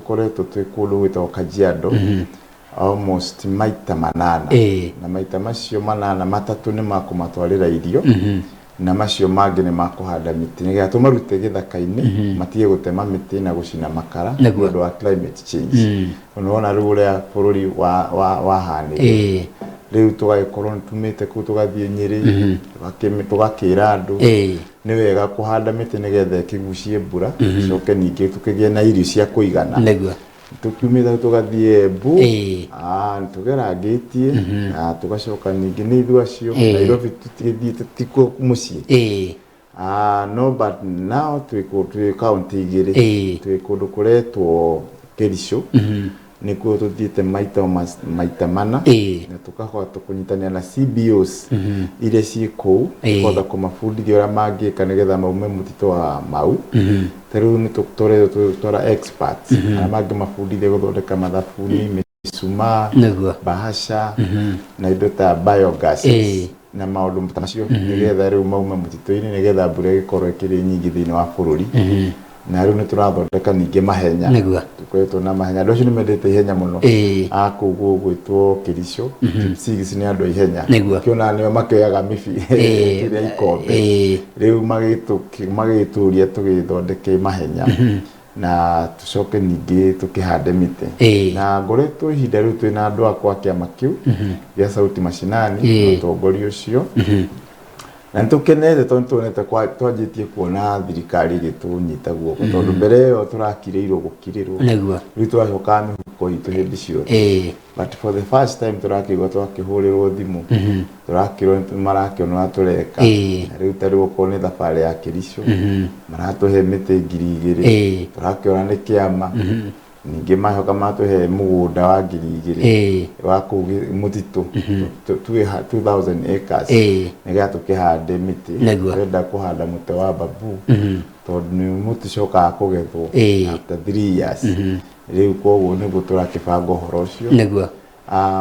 tukoretwo twi kundu gwitwo Kajiado almost maita 8 na maita macio 8 matatu ni makumatwarira irio na macio mangi ni makuhanda miti nigetha tumarute githaka-ini matige gutema miti na gucina makara nĩũndũ wa climate change unaona ruria bururi wa hani riu tugagikorwo tumite ku tugathie Nyeri tugakira andu ni wega kuhanda miti nigetha ikigucie mbura coke ningi tukigie na irio cia kuigana nĩguo tukiumira tugathie Embu tugeragitie tugacoka ningi ni ithu acio Nairobi tutiko mucii no but now twi county igiri twi kundu kuretwo Kericho nikuo tuthiite maita mana na tukahota kunyitania na CBOs ile ci kuu tukahota kumabundithia uria mangika nigetha maume mutito wa mau riu ni tutwara experts na mangi mabundithia guthondeka mathabuni misuma bahasha na indo ta biogas na maundu ta macio nigetha riu maume mutito-ini nigetha mbura ikorwo ikiri nyingi thiini wa bururi na riu ni turathondeka ningi mahenya tukoretwo na mahenya andu acio ni mendete ihenya muno akuguo gwitwo Kericho Kipsigis ni andu ihenya kiona nio makeaga mibi iria ikombe riu magituria tugithondeke mahenya na tucoke ningi tukihande miti na ngoretwo ihinda riu twina andu akwa kiama kiu gya Sauti Mashinani utongoria ucio na tukenete tonete kwa twanjitie kuona thirikari gitunyita guoko tondu mbere yo turakireirwo gukirirwo riu twacoka mihuko itu hindi ciothe but for the first time turakigwa twakihurirwo thimu turakirwo marakionwa tureka riu tari gukone thabari ya Kericho maratuhe miti 2,000 turakiona ni kiama ningi mahoka matuhe mugunda wa 2,000 wa kugi mutitu 2,000 acres nigetha tukihande miti renda kuhanda muti wa babu tondu ni muti cokaga kugethwo after 3 years riu koguo niguo turakibanga uhoro ucio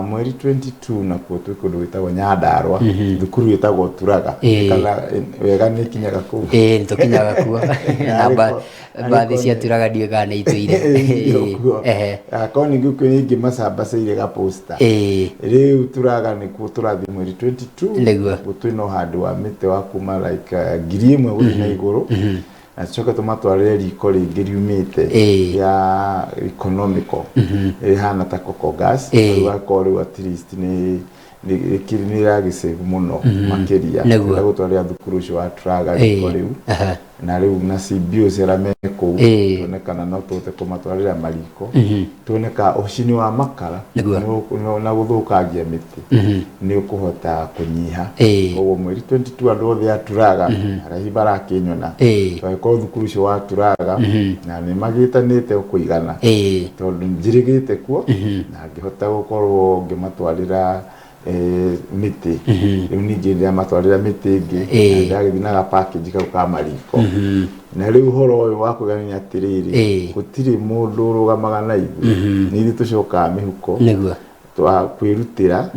mweri 22 na kuo twi kundu gwitagwo Nyandarua thukuru gwitagwo Turaga kana wega ni kinyaga ku nitukinyaga kuo na bathi cia Turaga ndio kana ituire ko ningi kwingi masambaceire ga poster riu Turaga ni kuo turathi mweri 22 gutwino handu wa miti wa kuma like 1,000 guthi na iguru na choka tumatwarire riko ringi riumite ya economical hana ta coco gas rwakori at least ni kirinira gisave muno makeria na gutwarira thukuru cio wa Turaga riko riu na riu na CBO cerame ku tonekana no tote kumatwarira mariko toneka ucini wa makara na guthukangia miti ni ukuhota kunyiha koguo mweri 22 andu othe aturaga arahi barakinyona twaiko thukuru cio wa Turaga na ni magitanite kuigana tondu njirigite kuo na ngihota gukorwo ngimatwarira miti riu ningi ndia matwarira miti ingi ndagithina ga package kau ka mariko na riu horo uyu wa kugania atiriri gutiri mundu urugamaga na ithu ni tucoka mihuko twa kwirutira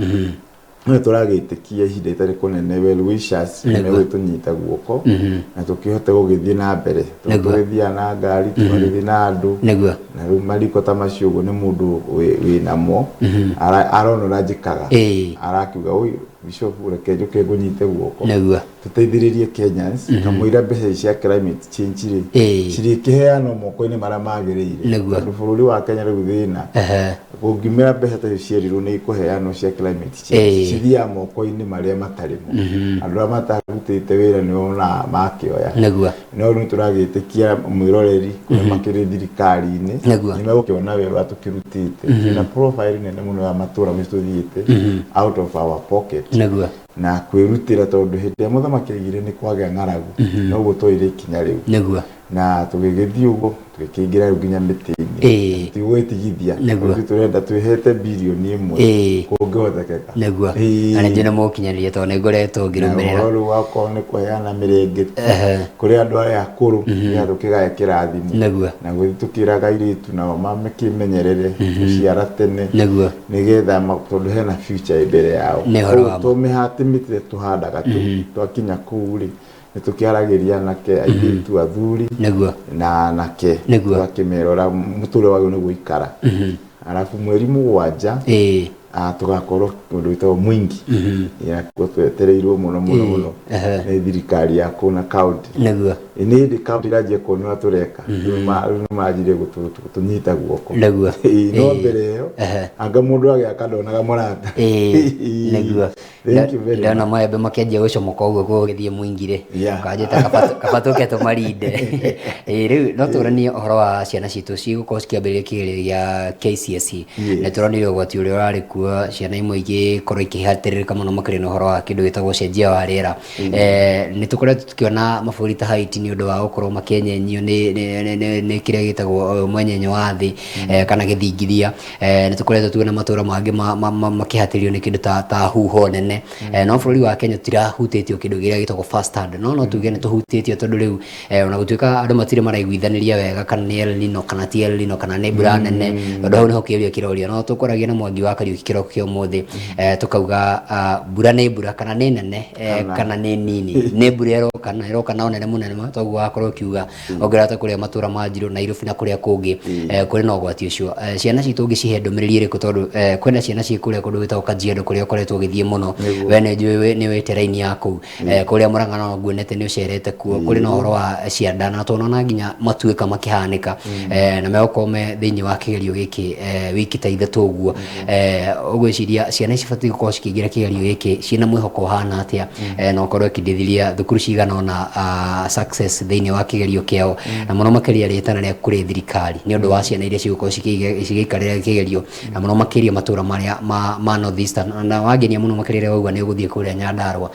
no turagitikia ihinda itari kunene well wishers ni wetunyita guoko na tukihote gugithie na mbere tugithia na ngari tugithie na andu na riu mariko ta macio uguo ni mundu winamo aronora njikaga arakiuga uyu Bishop reke njuke ngunyite guoko tuteithiririe Kenyans kamwira mbeca cia climate change ciri kiheano moko-ini maria magiriire andu bururi wa Kenya riu thina gungimira mbeca ta cierirwo ni ikuheano cia climate change cithia moko-ini maria matarimo andu aria matarutite wira ni ona makioya no riu turagitikia mwiroreri kuma makiri thirikari-ini ni megukiona wira tukirutite na profile nene muno ya matura mistuthiite out of our pocket na kwirutira tondu hindi ya muthamaki agire ni kwaga ng'aragu no gutoire ikinya riu na tugigithia ugo tugikingira riu nginya miti-ini tigwitigithia turenda twihete bilioni 1 kungihoteka ana njena mokinyanirie tondu ni ngoretwo ngirumirira ru wako ni kuheana mirenge kuri andu aria akuru ni andu kigae kirathimu na guthukiraga iritu nao mamekimenyerere guciara tene nigetha tondu hena future imbere yao tumihati miti tuhandaga tu twakinya kuri nitukiaragiria nake aitu athuri na nake tukimerora mutule wao ni guikara alafu mweri mugwanja tugakorwo undu witagwo mwingi ya twetereirwo muno ni thirikari ya kuna county ni ndi county gaje ko ni atureka majire gutunyita guoko no mbere yo anga mundu age akadonaga murata ndana maembe makianjia gucomoka uguo gugithie mwingire kanjita kabatuke tumarinde riu no turanie uhoro wa ciana citu cigukorwo cikiambĩrĩria kĩgerio gĩa KCSE na turonire ũgwati ũrĩa ũrarĩ kuo ciana imwe igĩkorwo ikĩhatĩrĩrĩka mũno makĩria na ũhoro wa kĩndũ gĩtagwo ũcenjia wa rĩera nĩ tũkoretwo tũkĩona mabũrũri ta Haiti nĩ ũndũ wa gũkorwo makĩenyenyio nĩ kĩrĩa gĩtagwo mwenyenyo wa thĩ kana gĩthingithia nĩ tũkoretwo tuona matũũra mangĩ makĩhatĩrĩrio nĩ kĩndũ ta huho nene no bũrũri wa Kenya tutirahutĩtio kĩndũ kĩrĩa gĩtagwo first hand no tuge nĩ tũhutĩtio tondũ rĩu ona gũtuĩka andũ matirĩ maraiguithanĩria wega kana nĩ El Nino kana ti El Nino kana nĩ mbura nene tondũ hau nĩho kĩũria kĩroria no tũkoragia na Mwangi wa Kariuki kĩroko kĩa ũmũthĩ tukauga mbura nĩ mbura kana nĩ nene kana nĩ nini nĩ mbura iroka na ũnene mũnene toguo wakorwo kiuga ongerera kũrĩa matũũra ma Njirũ Nairobi na kũrĩa kũngĩ kũrĩ na ũgwati ũcio ciana citũ ũngĩcihe ndũmĩrĩri ĩrĩkũ tondũ kwĩna ciana ciĩ kũrĩa kũndũ gwĩtagwo Kajiado kũrĩa ũkoretwo ũgĩthiĩ mũno we nĩ njũĩ nĩ wĩte raini ya kũu kũrĩa Mũrang'a no nguonete nĩ ũcerete kuo kũrĩ na ũhoro wa cianda na tũnona nginya matuĩka makĩhanĩka na megũkorwo me thĩinĩ wa kĩgerio gĩkĩ wiki ta ithatũ ũguo ũgwĩciria ciana ici batiĩ gũkorwo cikĩingĩra kĩgerio gĩkĩ ciĩna mwĩhoko ũhana atĩa na ũkorwo ĩkĩndithĩria thukuru cigana ona success thĩinĩ wa kĩgerio kĩao na mũno makĩria rĩtana rĩa kũrĩ thirikari nĩ ũndũ wa ciana iria cigũkorwo cigĩikarĩra kĩgerio na mũno makĩria matũũra marĩa ma North Eastern na wangenia mũno makĩria wauga nĩ ũgũthiĩ kũrĩa Nyandarua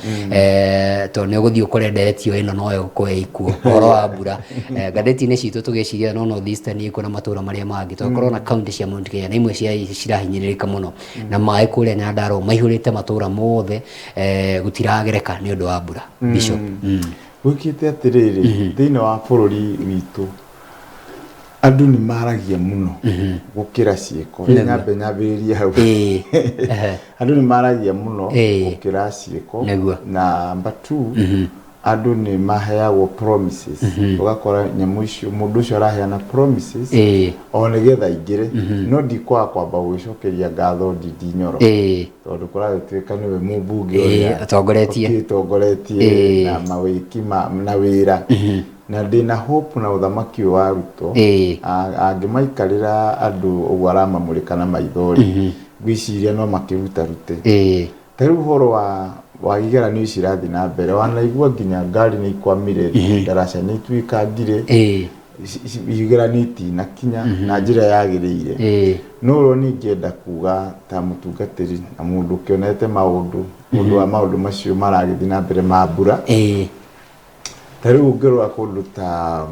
tondũ nĩ ũgũthiĩ ũkore nderetio ĩno noyo gũkorwo ĩkuo ũhoro wa mbura ngathĩti-inĩ citũ tũgĩciria no North Eastern ĩkuo na matũũra marĩa mangĩ twakorwo na county cia Mount Kenya na imwe cirahinyĩrĩrĩka mũno na maĩ kũrĩa Nyandarua maihũrĩte matũũra mothe gũtiragereka nĩ ũndũ wa mbura Bishop wikite atiriri thĩinĩ wa bũrũri witũ andũ nĩ maragia mũno gũkĩra ciĩko nyambĩrĩria hau andũ nĩ maragia mũno gũkĩra ciĩko na number 2 andũ nĩ maheagwo promises ũgakora nyamũ icio mũndũ ũcio araheana promises o nĩgetha ingĩre no ndikwaga kwamba gwĩcokeria ngatho Ndindi Nyoro tondũ kũragĩtuĩka nĩwe mũmbunge ũrĩa atongoretie na mawĩki na wĩra na ndĩna hope na ũthamaki wa Ruto angĩmaikarĩra andũ ũguo aramamũrĩka na maithori gwĩciria no makĩruta rute tarĩu ũhoro wa igeranio ici irathiĩ na mbere wanaigua nginya ngari nĩ ikwamire ndaraca nĩ ituĩkangire igeranio itinakinya na njĩra yagĩrĩire no ũrĩa ningĩenda kuga ta mũtungatĩri na mũndũ ũkĩonete mũndũ wa maũndũ macio maragĩthiĩ na mbere ma mbura tarĩu ũngĩrora kũndũ ta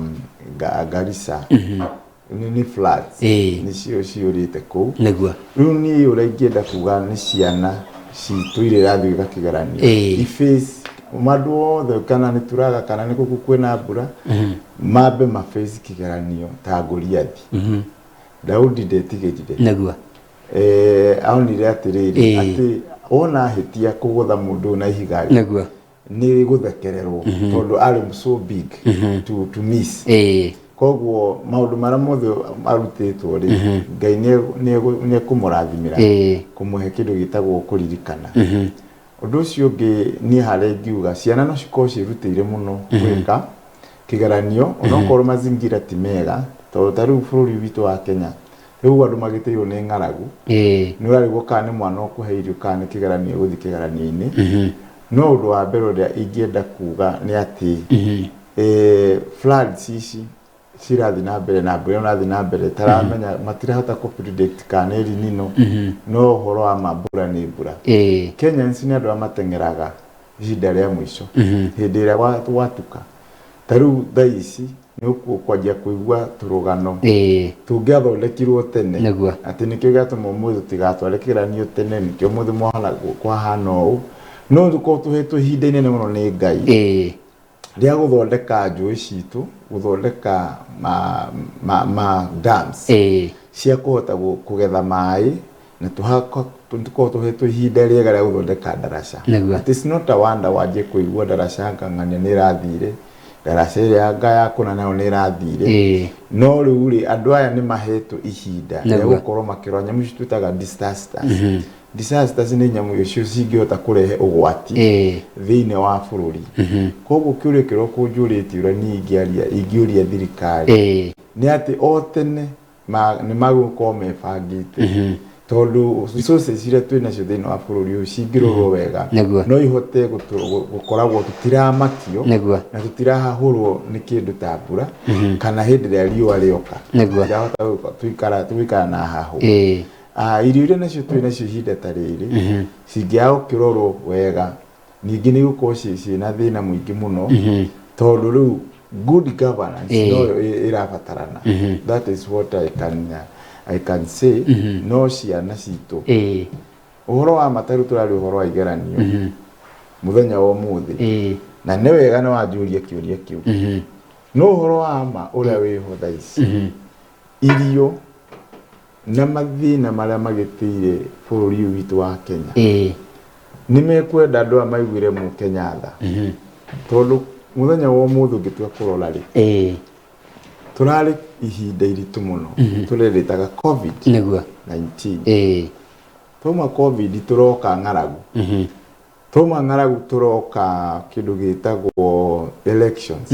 Garissa ni floods nĩcio ciũrĩte kũu rĩu niĩ ũrĩa ingĩenda kuga nĩ ciana citũ iria irathiĩ gakĩgeranio iface mandũ othe kana nĩ turaga kana nĩ gũkũ kwĩna mbura mambe maface kĩgeranio ta Goliathi Daudi ndetigĩrire aonire atĩrĩrĩ atĩ ona hĩtia kũgũtha mũndũ na ihiga nĩ gũthekererwo tondũ arĩ so big to miss koguo maũndũ marĩa mothe arutĩtwo rĩ Ngai nĩ kũmũrathimĩra kũmũhe kĩndũ gĩtagwo kũririkana ũndũ ũcio ũngĩ niĩ harĩa ingiuga ciana no cikorwo ciĩrutĩire mũno gwĩka kĩgeranio onokorwo mazingira ti mega tondũ tarĩu bũrũri witũ wa Kenya rĩu andũ magĩtĩirwo nĩ ng'aragu nĩ ũrarigwo kana nĩ mwana ũkũhe irio kana nĩ kĩgeranio gũthiĩ kĩgeranio-inĩ no ũndũ wa mbere ũrĩa ingĩenda kuga nĩ atĩ floods ici cirathiĩ na mbere na mbura ĩrathiĩ na mbere taramenya matirahota kũ-predict kana El Nino no ũhoro wa mambura nĩ mbura Kenyans nĩ andũ amateng'eraga ihinda rĩa mũico hĩndĩ ĩrĩa gwatuka tarĩu thaa ici nĩ ũkwanjia kũigua tũrũgano tũngĩathondekirwo tene atĩ nĩkĩo gĩatũma ũmũthĩ tũtigatware kĩgeranio tene nĩkĩo ũmũthĩ kwahana ũũ no tũkorwo tũhetwo ihinda inene mũno nĩ Ngai rĩa gũthondeka njũĩ citũ gũthondeka ma dams cia kũhota kũgetha maĩ na tuko tuhetwo ihinda rĩega rĩa gũthondeka ndaraca. It is not a wonder waje kũigua ndaraca ng'ang'ania nĩ ĩrathire, ndaraca ĩrĩa ngaya kũna nayo nĩ ĩrathire. No rĩu rĩ andũ aya nĩ mahetwo ihinda rĩa gũkorwo makĩrora nyamũ ici twĩtaga disasters. Disasters nĩ nyamũ icio cingĩhota kũrehe ũgwati thĩinĩ wa bũrũri. Koguo kĩũria kĩrĩa kũnjũrĩtie ũrĩa niĩ ingĩũria thirikari nĩ atĩ o tene nĩ magũkorwo mebangĩte, tondũ resources iria twĩ nacio thĩinĩ wa bũrũri ũyũ cingĩrorwo wega no ihote gũkoragwo tutiramakio na tutirahahũrwo nĩ kĩndũ ta mbura kana hĩndĩ ĩrĩa riũa rĩoka tuikara na hahu. Irio iria nacio twĩ nacio ihinda ta rĩrĩ cingĩaga gũkĩrorwo wega ningĩ nĩ gũkorwo ciĩna thĩna mũingĩ mũno, tondũ rĩu good governance no ĩrabatarana. That is what I can say. No ciana citũ ũhoro wa mataru tũrarĩ ũhoro wa igeranio mũthenya wa ũmũthĩ, na nĩ wega nĩ wanjũria kĩũria kĩu. No ũhoro wa ma ũrĩa wĩho thaa ici, irio na mathĩna marĩa magĩtĩire bũrũri ũyũ witũ wa Kenya nĩ mekwenda andũ aya maiguire Mũkenya tha, tondũ mũthenya wa ũmũthĩ ũngĩtua kũrora rĩ turarĩ ihinda iritũ mũno tũreretaga COVID-19. Tuma COVID turoka ng'aragu, tuma ng'aragu turoka kĩndũ gĩtagwo elections.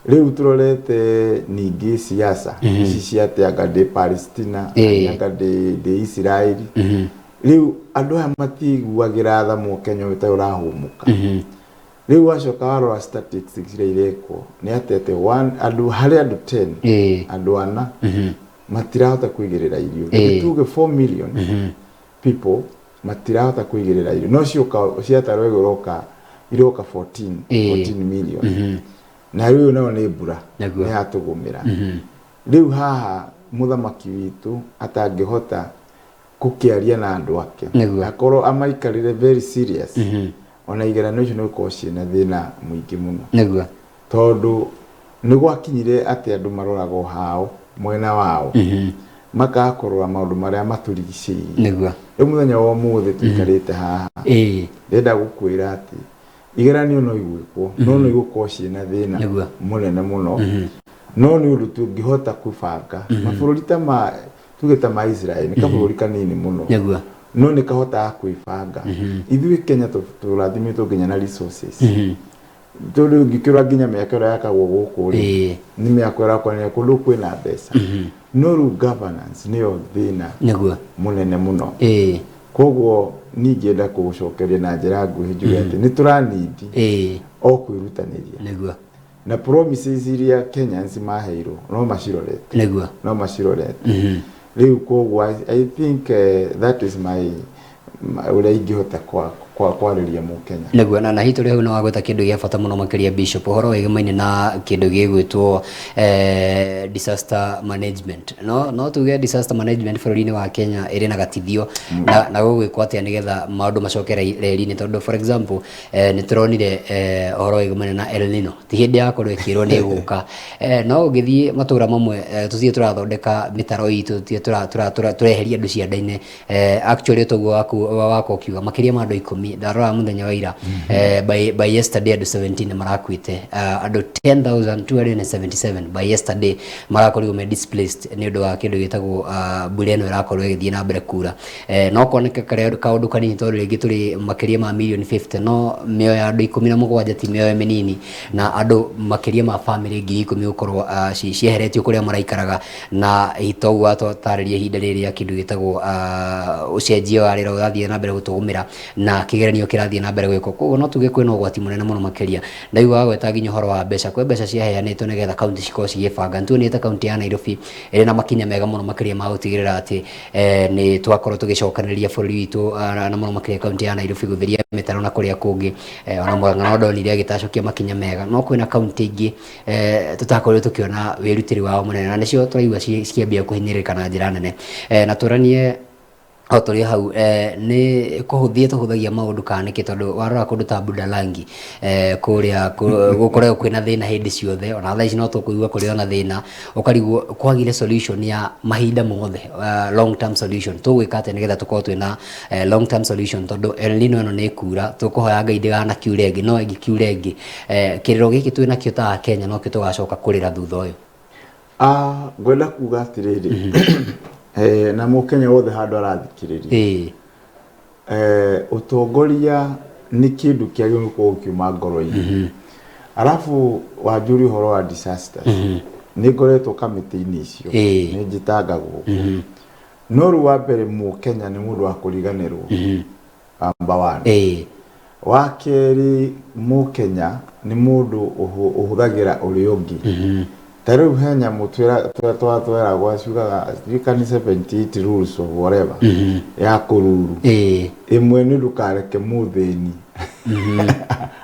Rĩu turorete ningĩ siasa ici ciateaga de Palestina anga de Israeli. Rĩu andũ aya matiguagĩra tha Mũkenya ũyũ ta ũrahũmũka. Rĩu wacoka warora statistics iria irekwo nĩ atete andũ harĩ andũ 10 andũ 4 matirahota kwĩgerera irio. Tuge 4 million people matirahota kwĩgerera irio, no ciatarwo iroka 14 million. Na rĩu nao nĩ mbura nĩ yatũgũmĩra. Rĩu haha mũthamaki witũ atangĩhota gũkĩaria na andũ ake akorwo amaikarire very serious, ona igeranio icio nĩ gũkorwo ciĩna thĩna mũingĩ mũno, tondũ nĩ gwakinyire atĩ andũ maroraga hao mwena wao makaga kũrora maũndũ marĩa matũrigicĩirie. Rĩu mũthenya wa ũmũthĩ tũikarĩte haha ndĩrenda gũkwĩra atĩ igeranio no igwĩkwo, no nĩ igũkorwo ciĩna thĩna mũnene mũno, no nĩ ũndũ tũngĩhota kũbanga mabũrũri ta tuge ta ma Israel nĩ kabũrũri kanini mũno, no nĩ kahotaga kwĩbanga. Ithuĩ Kenya tũrathimĩtwo nginya na resources, tondũ ngĩkĩrora nginya mĩaka ĩrĩa yakagwo gũkũ rĩ nĩ mĩaka ĩrakorwo kũndũ kwĩna mbeca, no rĩu governance nĩyo thĩna mũnene mũno. Koguo niĩ ingĩenda kũgũcokeria na njĩra nguhĩ njuge atĩ nĩ tũranindi o kwĩrutanĩria, na promises iria Kenyans maheirwo no macirorete. Rĩu koguo I think that is my ũrĩa ingĩhota kwarĩria Mũkenya. Nĩguo na hitu rĩu no wagweta kĩndũ gĩa bata mũno makĩria Bishop, ũhoro wĩgĩmaine na kĩndũ gĩgwĩtwo disaster management. No tuge disaster management bũrũri-inĩ wa Kenya ĩrĩ na gatithio na gũgwĩkwo atĩa nĩgetha maũndũ macoke reri-inĩ, tondũ for example nĩ tũronire ũhoro wĩgĩmaine na El Nino ti hĩndĩ yakorwo ĩkĩrwo nĩ ĩgũka. No ũngĩthiĩ matũra mamwe tũthiĩ tũrathondeka mĩtaro itũ tũreheria andũ cianda-inĩ, actually ũtoguo wako ũkiuga makĩria ma andũ 10 ndarora mũthenya wa ira by yesterday andũ 17 marakuĩte, andũ 10,277 by yesterday marakorirwo me displaced nĩ ũndũ wa kĩndũ gĩtagwo mbura ĩno ĩrakorwo ĩgĩthiĩ na mbere kura. No kuoneka kaũndũ kanini tondũ rĩngĩ tũrĩ makĩria ma million 50, no mĩoyo ya andũ 17 ti mĩoyo mĩnini, na andũ makĩria ma family 10,000 gũkorwo cieheretio kũrĩa maraikaraga, na itoguo atarĩria ihinda rĩrĩa kĩndũ gĩtagwo ũcenjia wa rĩera ũrathiĩ na mbere gũtũgũmĩra na kĩgeranio kĩrathiĩ na mbere gwĩkwo. Koguo no tuge kwĩna ũgwati mũnene mũno makĩria. Ndaigua gweta nginya ũhoro wa mbeca, kwĩ mbeca ciaheanĩtwo nĩgetha kaunti cikorwo cigĩbanga. Nĩtuonete kaunti ya Nairobi ĩrĩ na makinya mega mũno makĩria ma gũtigĩrĩra atĩ nĩ twakorwo tũgĩcokanĩrĩria bũrũri witũ na mũno makĩria kaunti ya Nairobi gũtheria mĩtaro na kũrĩa kũngĩ, ona Mũrang'a no ndonire agĩtacokia makinya mega. No kwĩna kaunti ingĩ tũtakorirwo tũkĩona wĩrutĩri wao mũnene, na nĩcio tũraigua cikĩambia kũhinyĩrĩrĩka na njĩra nene. Na tũranie tũrĩ hau nĩ kũhũthia tũhũthagia maũndũ kanĩke tondũ warora kũndũ ta Budalangi kũrĩa gũkoragwo kwĩna thĩna hĩndĩ ciothe, ona thaa ici no tũkũigua kũrĩ ona thĩna, ũkarigwo kwagire solution ya mahinda mothe, long term solution. Tũgwĩka atĩa nĩgetha tũkorwo twĩna long term solution tondũ El Nino ĩno nĩ ĩkura, tũkũhoya Ngai ndĩganakiure ĩngĩ, no ĩngĩkiura ĩngĩ kĩrĩro gĩkĩ twĩnakĩo ta Kenya no kĩo tũgacoka kũrĩra thutha ũyũ. Ngwenda kuga atĩrĩrĩ na Mũkenya wothe handũ arathikĩrĩria, ũtongoria nĩ kĩndũ kĩagĩrĩirwo gũkorwo kiuma ngoro-inĩ. Arabu wanjũria ũhoro wa disasters, nĩ ngoretwo kamĩtĩ-inĩ icio, nĩ njĩtangagwo, no rĩu wa mbere Mũkenya nĩ mũndũ wa kũriganĩrwo, number one. Wa kerĩ Mũkenya nĩ mũndũ ũhũthagĩra ũrĩa ũngĩ. Tarĩu he nyamũ tweragwo ciugaga ni 78 rules of whatever ya kũruru. Ĩmwe nĩ ndũkareke mũthĩni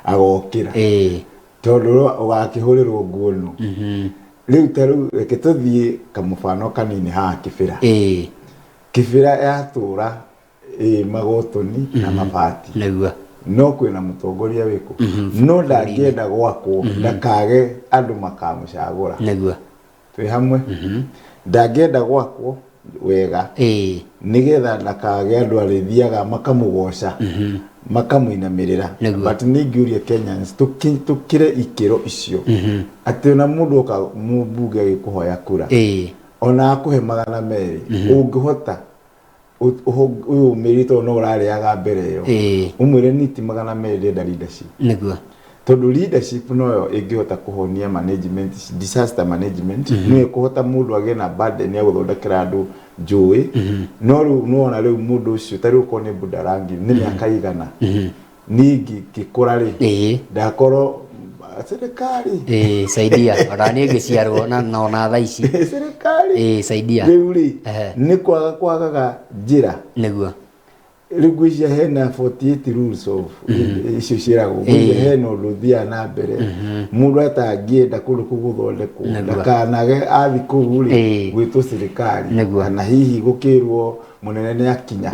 agokĩra, tondũ ũgakĩhũrĩrwo nguono. Rĩu tarĩu reke tũthiĩ kamũbano kanini haha Kĩbĩra. Kĩbĩra yatũra magotoni na mabati, no kwĩna mũtongoria wĩkũ, no ndangĩenda gwakwo ndakage andũ makamũcagũra. Twĩ hamwe, ndangĩenda gwakwo wega nĩgetha ndakage andũ arĩthiaga makamũgoca makamũinamĩrĩra. But nĩ ingĩũria Kenyans tũkĩre ikĩro icio atĩ ona mũndũ oka mũmbunge agĩkũhoya kura ona akũhe 200 ũngĩhota uyu merito no ũrarĩaga mbere ĩyo umwĩre niti 200 ndenda leadership, tondũ leadership noyo ĩngĩhota kũhonia management, disaster management. Nĩ ĩkũhota mũndũ agĩe na burden ya gũthondekera andũ njũĩ, no rĩu nona rĩu mũndũ ũcio tarĩ ũkorwo nĩ Budalangi nĩ mĩaka igana ningĩ gĩkũra rĩ ndakorwo serikali saidia ona nĩ ngĩciarwo na ona thaa ici serikali saidia rĩu rĩ nĩ kwagaga njĩra. Rĩu ngwĩciria hena 48 rules of icio ciĩragwo, hena ũndũ ũthiaga na mbere mũndũ atangĩenda kũndũ kũu gũthondekwo ndakanage athi kũu rĩ gwĩtwo serikali kana hihi gũkĩrwo mũnene nĩ akinya.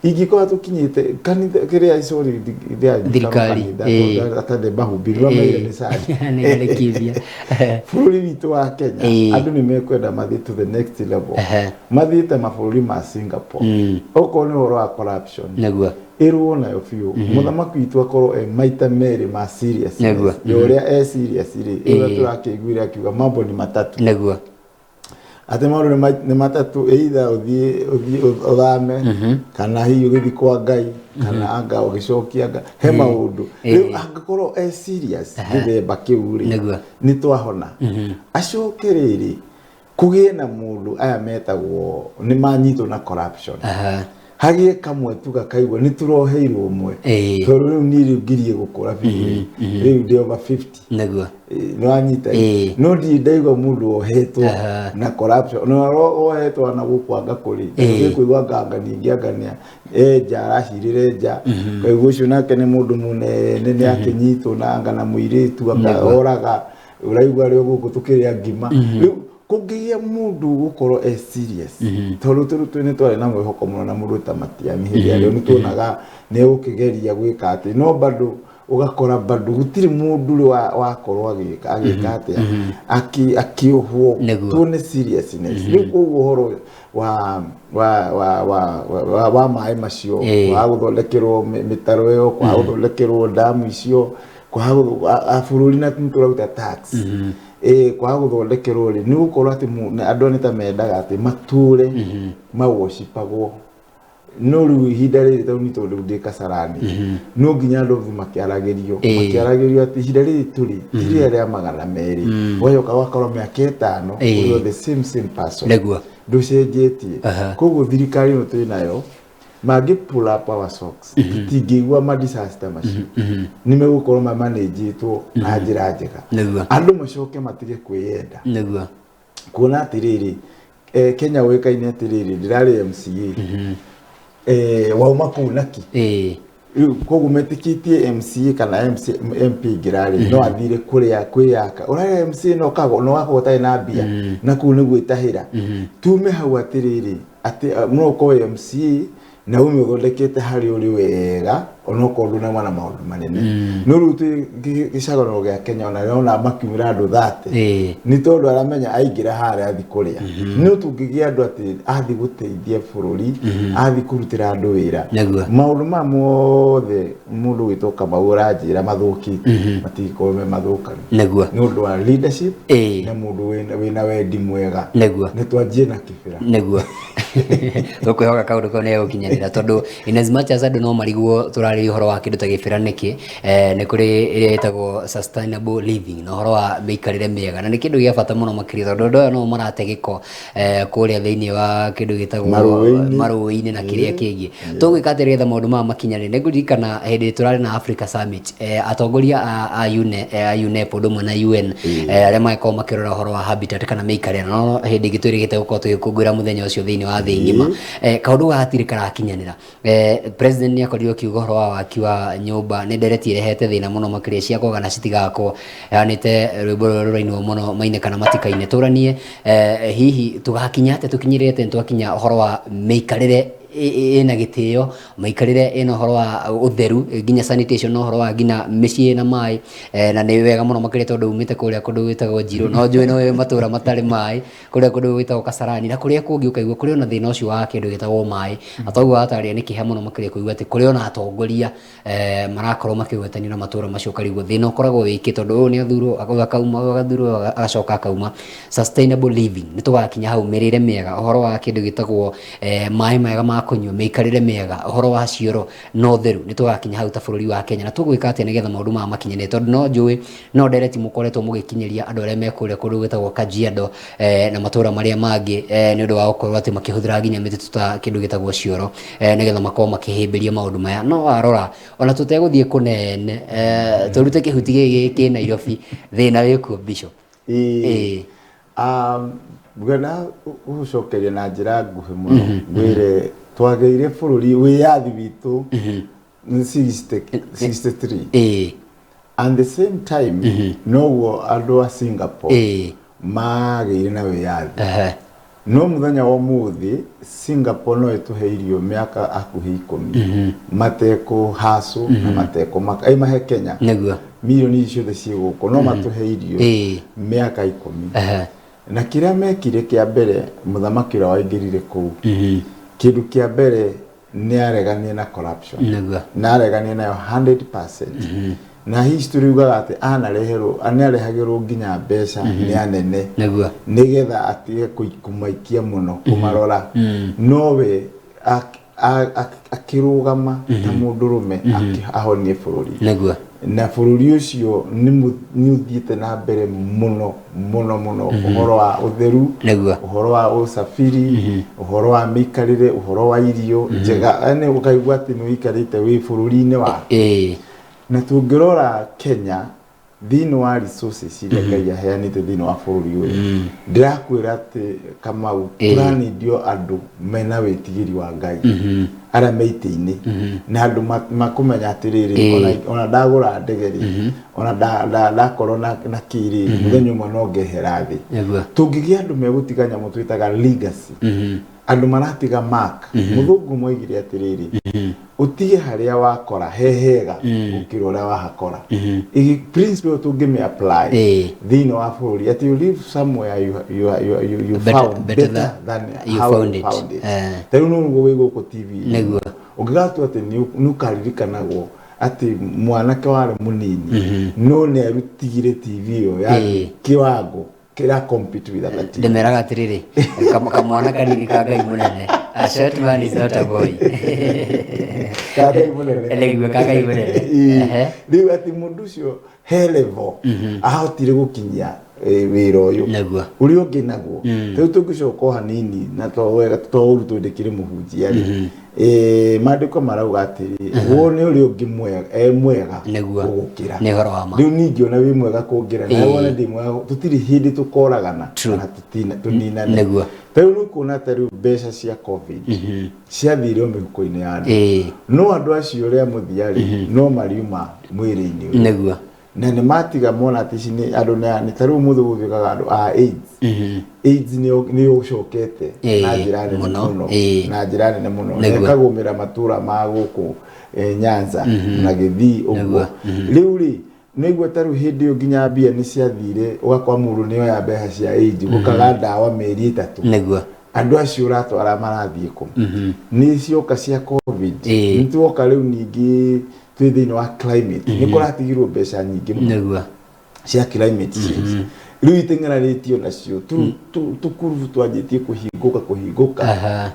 Ingĩkorwo tũkinyĩte kanitha kĩrĩa sorry thirikari atande bahubirwa maire nĩ sadi bũrũri witũ wa Kenya andũ nĩ mekwenda mathiĩ to the next level, mathiĩte mabũrũri ma Singapore. Okorwo nĩ ũhoro wa corruption ĩrwo nayo biũ, mũthamaki witũ akorwo maita merĩ ma serious ya ũrĩa serious rĩ ĩrĩa tũrakĩiguire akiuga mambo ni matatu. Ate maũndũ nĩ matatũ, either ũthiĩ ũthame kana hihi ũgĩthiĩ kwa Ngai kana anga ũgĩcokia Ngai he maũndũ. Rĩu angĩkorwo serious gĩthemba kĩu rĩ nĩ twahona. Acoke rĩrĩ kũgĩe na mũndũ aya metagwo nĩ manyitwo na corruption, hagĩe kamwe tu gakaigua nĩ tũroheirwo ũmwe, tondũ rĩu niĩ rĩu ngirie gũkũra biũ rĩu ndĩ over 50 nĩ wanyita, no ndirĩ ndaigua mũndũ ohetwo na corruption, no ohetwo na gũkwanga kũrĩ gĩkũigua nganga ningĩ angania nja aracirĩre nja, kaigua ũcio nake nĩ mũndũ mũnene nĩ akĩnyitwo na anga na mũirĩtu akaoraga, ũraigua rĩo gũkũ tũkĩrĩa ngima. Rĩu kũngĩgĩa mũndũ gũkorwo serious, tondũ nĩ twarĩ na mwĩhoko mũno na mũndũ ta Matiang'i hĩndĩ ĩrĩa nĩ tuonaga nĩ ũkĩgeria gwĩka atĩ, no bado ũgakora bado gũtirĩ mũndũ ũrĩ wakorwo agĩka atĩa akĩohwo tuone seriousness. Rĩu koguo ũhoro wa maĩ macio wa gũthondekerwo mĩtaro ĩyo, kwa gũthondekerwo damu icio, kwa bũrũri na tũraruta tax kwa gũthondekerwo rĩ nĩ gũkorwo atĩ andũ nĩ ta mendaga atĩ matũre mawocipagwo. No rĩu ihinda rĩrĩ tondũ ndĩ Kasarani no nginya andũ makĩaragĩrio atĩ ihinda rĩrĩ tũrĩ tirĩa rĩa 200 woyoka wakorwo mĩaka 5 ũrĩ the same person ndũcenjetie. Koguo thirikari ĩno twĩ nayo mangĩ pull up our socks tingĩigua ma disaster macio nĩ megũkorwo mamanĩnjĩtwo na njĩra njega, andũ macoke matige kwĩyenda. Kuona atĩrĩrĩ Kenya ũĩkaine atĩrĩrĩ ndĩrarĩ MCA wauma kũu naki koguo metikitie MCA kana MP girari no athire kuria kwiyaka ora MC no kago no akota na bia na ku ni gwitahira tume hau atiriri ati no ko MC na ume uthondekete hari uri wega onoko nduna mwana maundu manene no rutu gicagano gya Kenya ona yona makiumira andu 30 ni tondu aramenya aingira hare athi kuria no tungigia andu ati athi guteithia bururi athi kurutira andu wira maundu mamothe mundu witoka maurajira mathuki matikome mathukani ni undu wa leadership na mundu wina wendi mwega ni twanjie na kibira neguo tukwihoka kaundu ko ne ukinyanira tondu in as much as andu no mariguo turari uhoro wa kindu ta gibira niki ni kuri iria itagwo sustainable living no uhoro wa meikarire miega na ni kindu gia bata muno makiri tondu no marate giko kuria thiini wa kindu gitagwo maruini na kiria kingi tugwika atirira maundu ma makinyani ni ngurikana hindi turari na Africa Summit atongoria a UNEP ndumo na UN aria maiko makirora uhoro wa habitat kana meikarire no hindi gitwirigite gukorwo tugikungwira muthenya ucio thiini wa thi ngima kaundu gatiri karakinyanira president ni akorirwo kiugo horo wa waki wa nyumba ni ndereti irehete thina muno makiria cia kogana citigako yanite rwimbo rurainwo muno maine kana matikaine turanie hihi tugakinyate tukinyirete twakinya horo wa meikarire ina gitio maikarire ina horo wa utheru ginya sanitation no horo wa gina micii na mai na ni wega muno makire tondu umite kuria kundu witagwo Njiro no njui no matura matari mai kuria kundu witagwo Kasarani na kuria kungi ukaigua kuria na thina ucio wa kindu gitagwo mai atauga ataria ni kihe muno makire kuigua ati kuria na atongoria marakorwo makigwetania na matura macio karigwo thina ukoragwo wiki tondu ni athuro akauma agacoka akauma sustainable living ni tugakinya hau mirire miega horo wa kindu gitagwo mai mega kunywa meikarire miega uhoro wa cioro no theru ni tugakinya hau ta bururi wa Kenya na tugwika ati nigetha maundu ma makinyane tondu no njui no ndereti mukoretwo mugikinyeria andu aria mekure kundu gwitagwo Kajiado na matura maria mangi ni undu wa gukorwo ati makihuthira ginya mititu ta kindu gitagwo cioro nigetha makorwo makihimbiria maundu maya no warora ona tuteguthie kunene turute kihuti giki Nairobi thina wikuo Bishop Bwana ucokeria na njira nguhi muno ngwire twageire bururi wiyathi witu 63 and the same time no andu a Singapore mageire na wiyathi no muthenya wa muthi Singapore no ituheirio miaka akuhi 10 mateko hasu na mateko mahe Kenya milioni ciothe ciguko no matuheirio miaka 10 na kiria mekire kia mbere muthamaki ura waingirire ku kindu kia mbere ni areganie na corruption na areganie nayo 100% na history ugaga ati anarehagirwo nginya mbeca ni anene nigetha atige kumaikia muno kumarora nowe akirugama ta mundurume akihonie bururi na bururi ucio ni uthiite na mbere muno uhoro wa utheru uhoro wa usafiri uhoro wa mikarire uhoro wa irio njega ane ukaigua ati ni ikarite wi bururi-ini wa na tungirora Kenya thino wa resources iria Ngai aheanite thino wa bururi uyu ndirakwira ati Kamau turanidio andu mena witigiri wa Ngai ara meite-ini na andu makumenya atiriri ona ndagura ndegeri ona ndakorwo na kiri muthenya umwe no ngehera thi tungigia andu megutiganya mutwitaga legacy andu maratiga mark muthungu moigire atiriri utige haria wakora hehega ukirora wa hakora igi principle tungime apply thino wa bururi ati you live somewhere you found better than you found it tero no ngo wigo ko TV ugatu ati nukaririkanago ati mwanake wari munini no ne arutigire TV yo ya kiwango kira compete with that demeraga atiriri kamwana kanini ka Ngai munene a short man is not a boy kagai munene elegwe kagai munene riu ati mundu cio he level ahotire gukinyia wira uyu uri ungi naguo riu tungicoka hanini na to wega to uru twendekire muhunjia mandiko marauga atiri wone uri ungi mwega gukira ni horo wa ma riu ningi ona wi mwega kungira na wone ndi mwega tutiri hindi tukoragana na tuninane riu nukuona riu mbeca cia covid ciathire mihuko-ini ya andu no andu acio ria muthiari no mariuma mwiri-ini neguo na nä matiga mona atä ici nä andå nä ta rä u må thå gå thiåkaga andå a AIDS nä å cokete na njä ra nene må no na njä ra nene må no nekagå mä ra matå ra ma gå kå Nyanza na gä thii å guo rä u rä nä igua ta rä u hä ndä ä yo nginya mbia nä ciathire å gakora må ndå nä oya mbeca cia AIDS gå kaga ndawa mä eri 3 andå acio å ratwara marathiä kå nä cioka cia covid nä tuoka rä u ningä twä thä-inä wa climate nä kå ratigirwo mbeca nyingä må cia climate change rä u iteng'erarä tio nacio tå kurubu twanjä tie kå hingå ka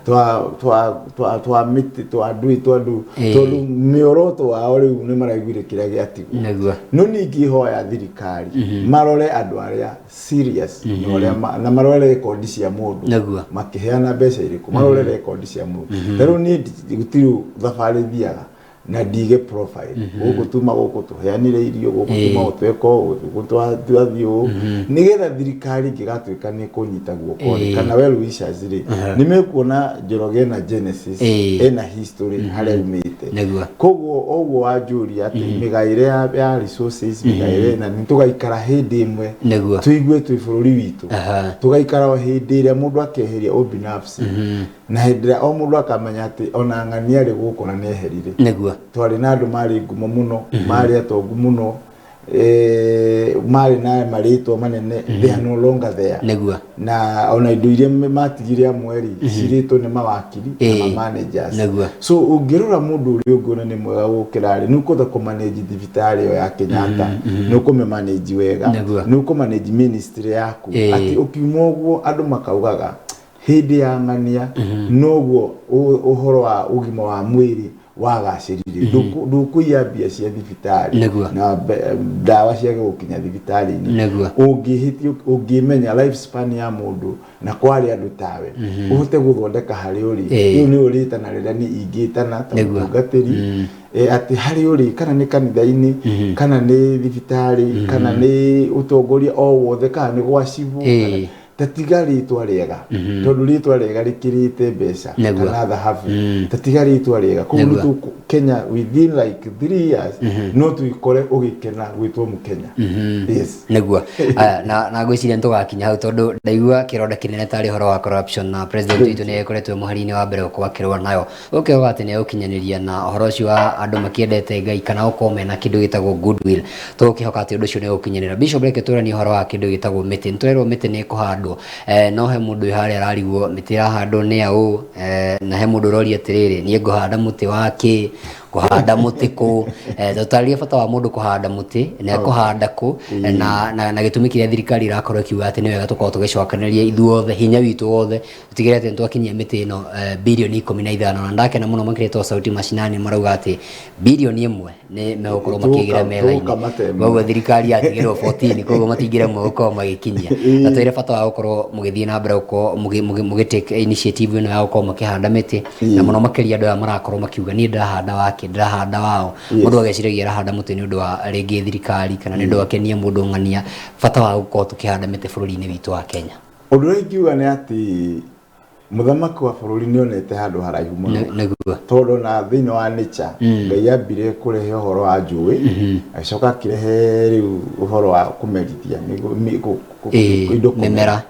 twa mä tä twa ndå tondå mä oroto wao rä u nä maraiguire kä rä a gä atigwo no ningä hoya thirikari marore andå arä a serious na marore rekondi cia må ndå makä heana mbeca irä kå marore rekondi cia må ndå tarä u nä gutirä thabarä thiaga na ndige profile guku tuma guku tuheanire irio guku tuma utweko guku twathio nigetha thirikari ngigatuika ni kunyita guoko kana we Luis Aziri nimekuona Njoroge na Genesis ena history haria umite koguo ogwo wanjuria ati migaire ya resources migaire na nitugaikara hindi imwe tuigue twi bururi witu tugaikara o hindi ria mundu akeheria obinafsi na hindi ria o mundu akamenya ati ona ng'ania ri guku na neherire twari na andu mari ngumo muno mari atongu muno mari na marito manene they are no longer there na ona indo iria matigire amweri cirito ni mawakiri na managers so ungirora mundu uri ungona ni mwega gukira ri nuko ku manage thibitari yo ya Kenyatta nuko me manage wega nuko manage ministry yaku ati ukiuma uguo andu makaugaga hindi ya ng'ania noguo uhoro wa ugima wa mwiri wagacirire ndukuia mbia cia thibitari na ndawa cia gukinya thibitari-ini ungihitio ungimenya life span ya mundu na kwari andu tawe uhote guthondeka hari uri riu ni uritana rira ni ingitana ta mutungatiri ati hari uri kana ni kanitha-ini kana ni thibitari kana ni utongoria o wothe kana ni gwa civu tatiga ritwa riega tondu ritwa riega rikirite mbeca kana thahabu tatiga ritwa riega koguo Kenya within like 3 years no tuikore ugikena gwitwo Mukenya yes neguo na gwiciria ntugakinya hau tondu ndaigua kironda kinene tari horo wa corruption na president witu ni ekoretwe muhari-ini wa mbere kwakirwa nayo ukiuga ati ni ukinyaniria na horo ucio wa andu makiendete Ngai kana ukome na kindu gitagwo goodwill tukihoka ati undu ucio ni ukinyanira Bishop Reke turani horo wa kindu gitagwo miti ntwerwo miti ni kuhandwo no he mundu ihari ararigwo miti irahandwo ni au na he mundu rori atiriri ni nguhanda muti wake kuhanda muti ku tutaria bata wa mundu kuhanda muti na kuhanda ku na gitumi kiria thirikari irakorwo ikiuga ati ni wega tukorwo tugicokanĩrĩria ithuothe hinya witu wothe tutigire ati twakinyia miti ino bilioni 15 na ndakena muno makiretwo sauti mashinani marauga ati bilioni 1 ni megukorwo makigira metha-ini koguo thirikari yatigirwo 14 koguo matingire mwe gukorwo magikinyia na twire bata wa gukorwo mugithii na mbere gukorwo mugitake initiative ino ya gukorwo makihanda miti na muno makiria andu aya marakorwo makiuga ni ndahanda wake ndahanda wao mundu ageciragia arahanda muti ni undu wa ringi thirikari kana ni undu wa kenia mundu ng'ania bata wa gukorwo tukihanda miti bururi-ini witu wa Kenya undu ingiuga ni ati muthamaki wa bururi ni onete handu haraihu muno tondu na thiini wa nature Ngai ambire kurehe uhoro wa njui acoka akirehe riu uhoro wa kumerithia indo mimera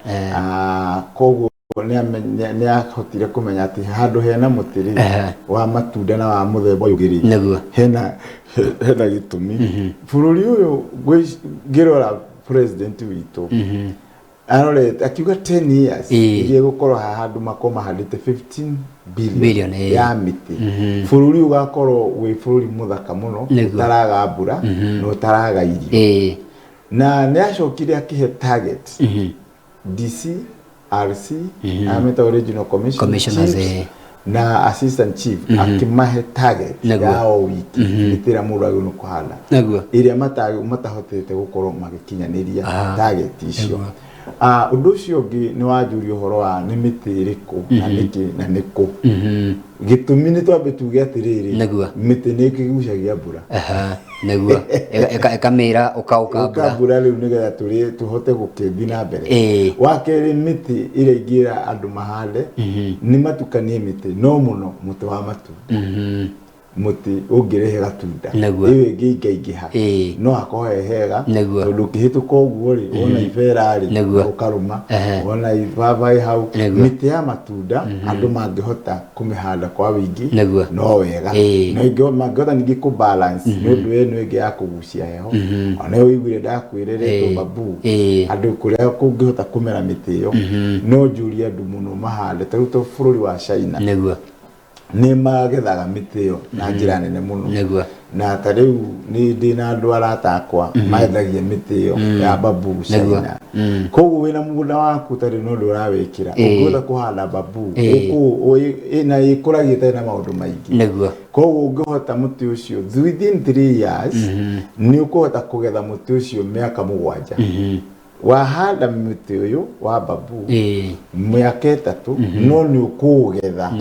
koguo ni ahotire kumenya ati handu hena mutiri wa matunda na wa muthemba yugiri hena gitumi bururi uyu ngirora president witu arore akiuga 10 years igie gukorwo handu makoma handite 15 billion ya miti bururi ugakorwo wi bururi muthaka muno utaraga mbura no utaraga irio na ni acokire akihe target DC RC ameta original commissioners na assistant chief akimahe target yao wiki nitira mundu agunu kuhanda iria matahotete gukorwo magikinyaniria target icio undu ucio ungi ni wajuri uhoro wa ni miti iriku na niki gitumi ni twambe tuge atiriri miti ni kigucagia mbura neguo ekamira ukauka mbura riu nigetha turi tuhote gukithi na mbere wakeri miti ire ingira andu mahande ni matukanie miti no muno muti wa matu muti ungirehe gatunda iwe ngiingiha no akohehega tondu kihituka uguo ri wona iferari ukaruma wona ibabai hau miti ya matunda andu mangihota kumihanda kwa wingi no wega no ingi mangihota ningi ku balance nundu eno ingi ya kugucia heho ona yo igwire ndakwirire to babu andu kuria kungihota kumera miti yo no juria andu muno mahande taruto bururi wa China ni magethaga miti yo na njira nene muno na tariu ni ndina andu aratakwa magethagia miti yo ya babu China koguo wina mugunda waku tari no urawikira ungihota kuhanda babu ina ikuragia tena maundu maingi koguo ungihota muti ucio within 3 years ni ukuhota kugetha muti ucio miaka 7 wahanda miti uyu wa babu miaka 3 no ni ukugetha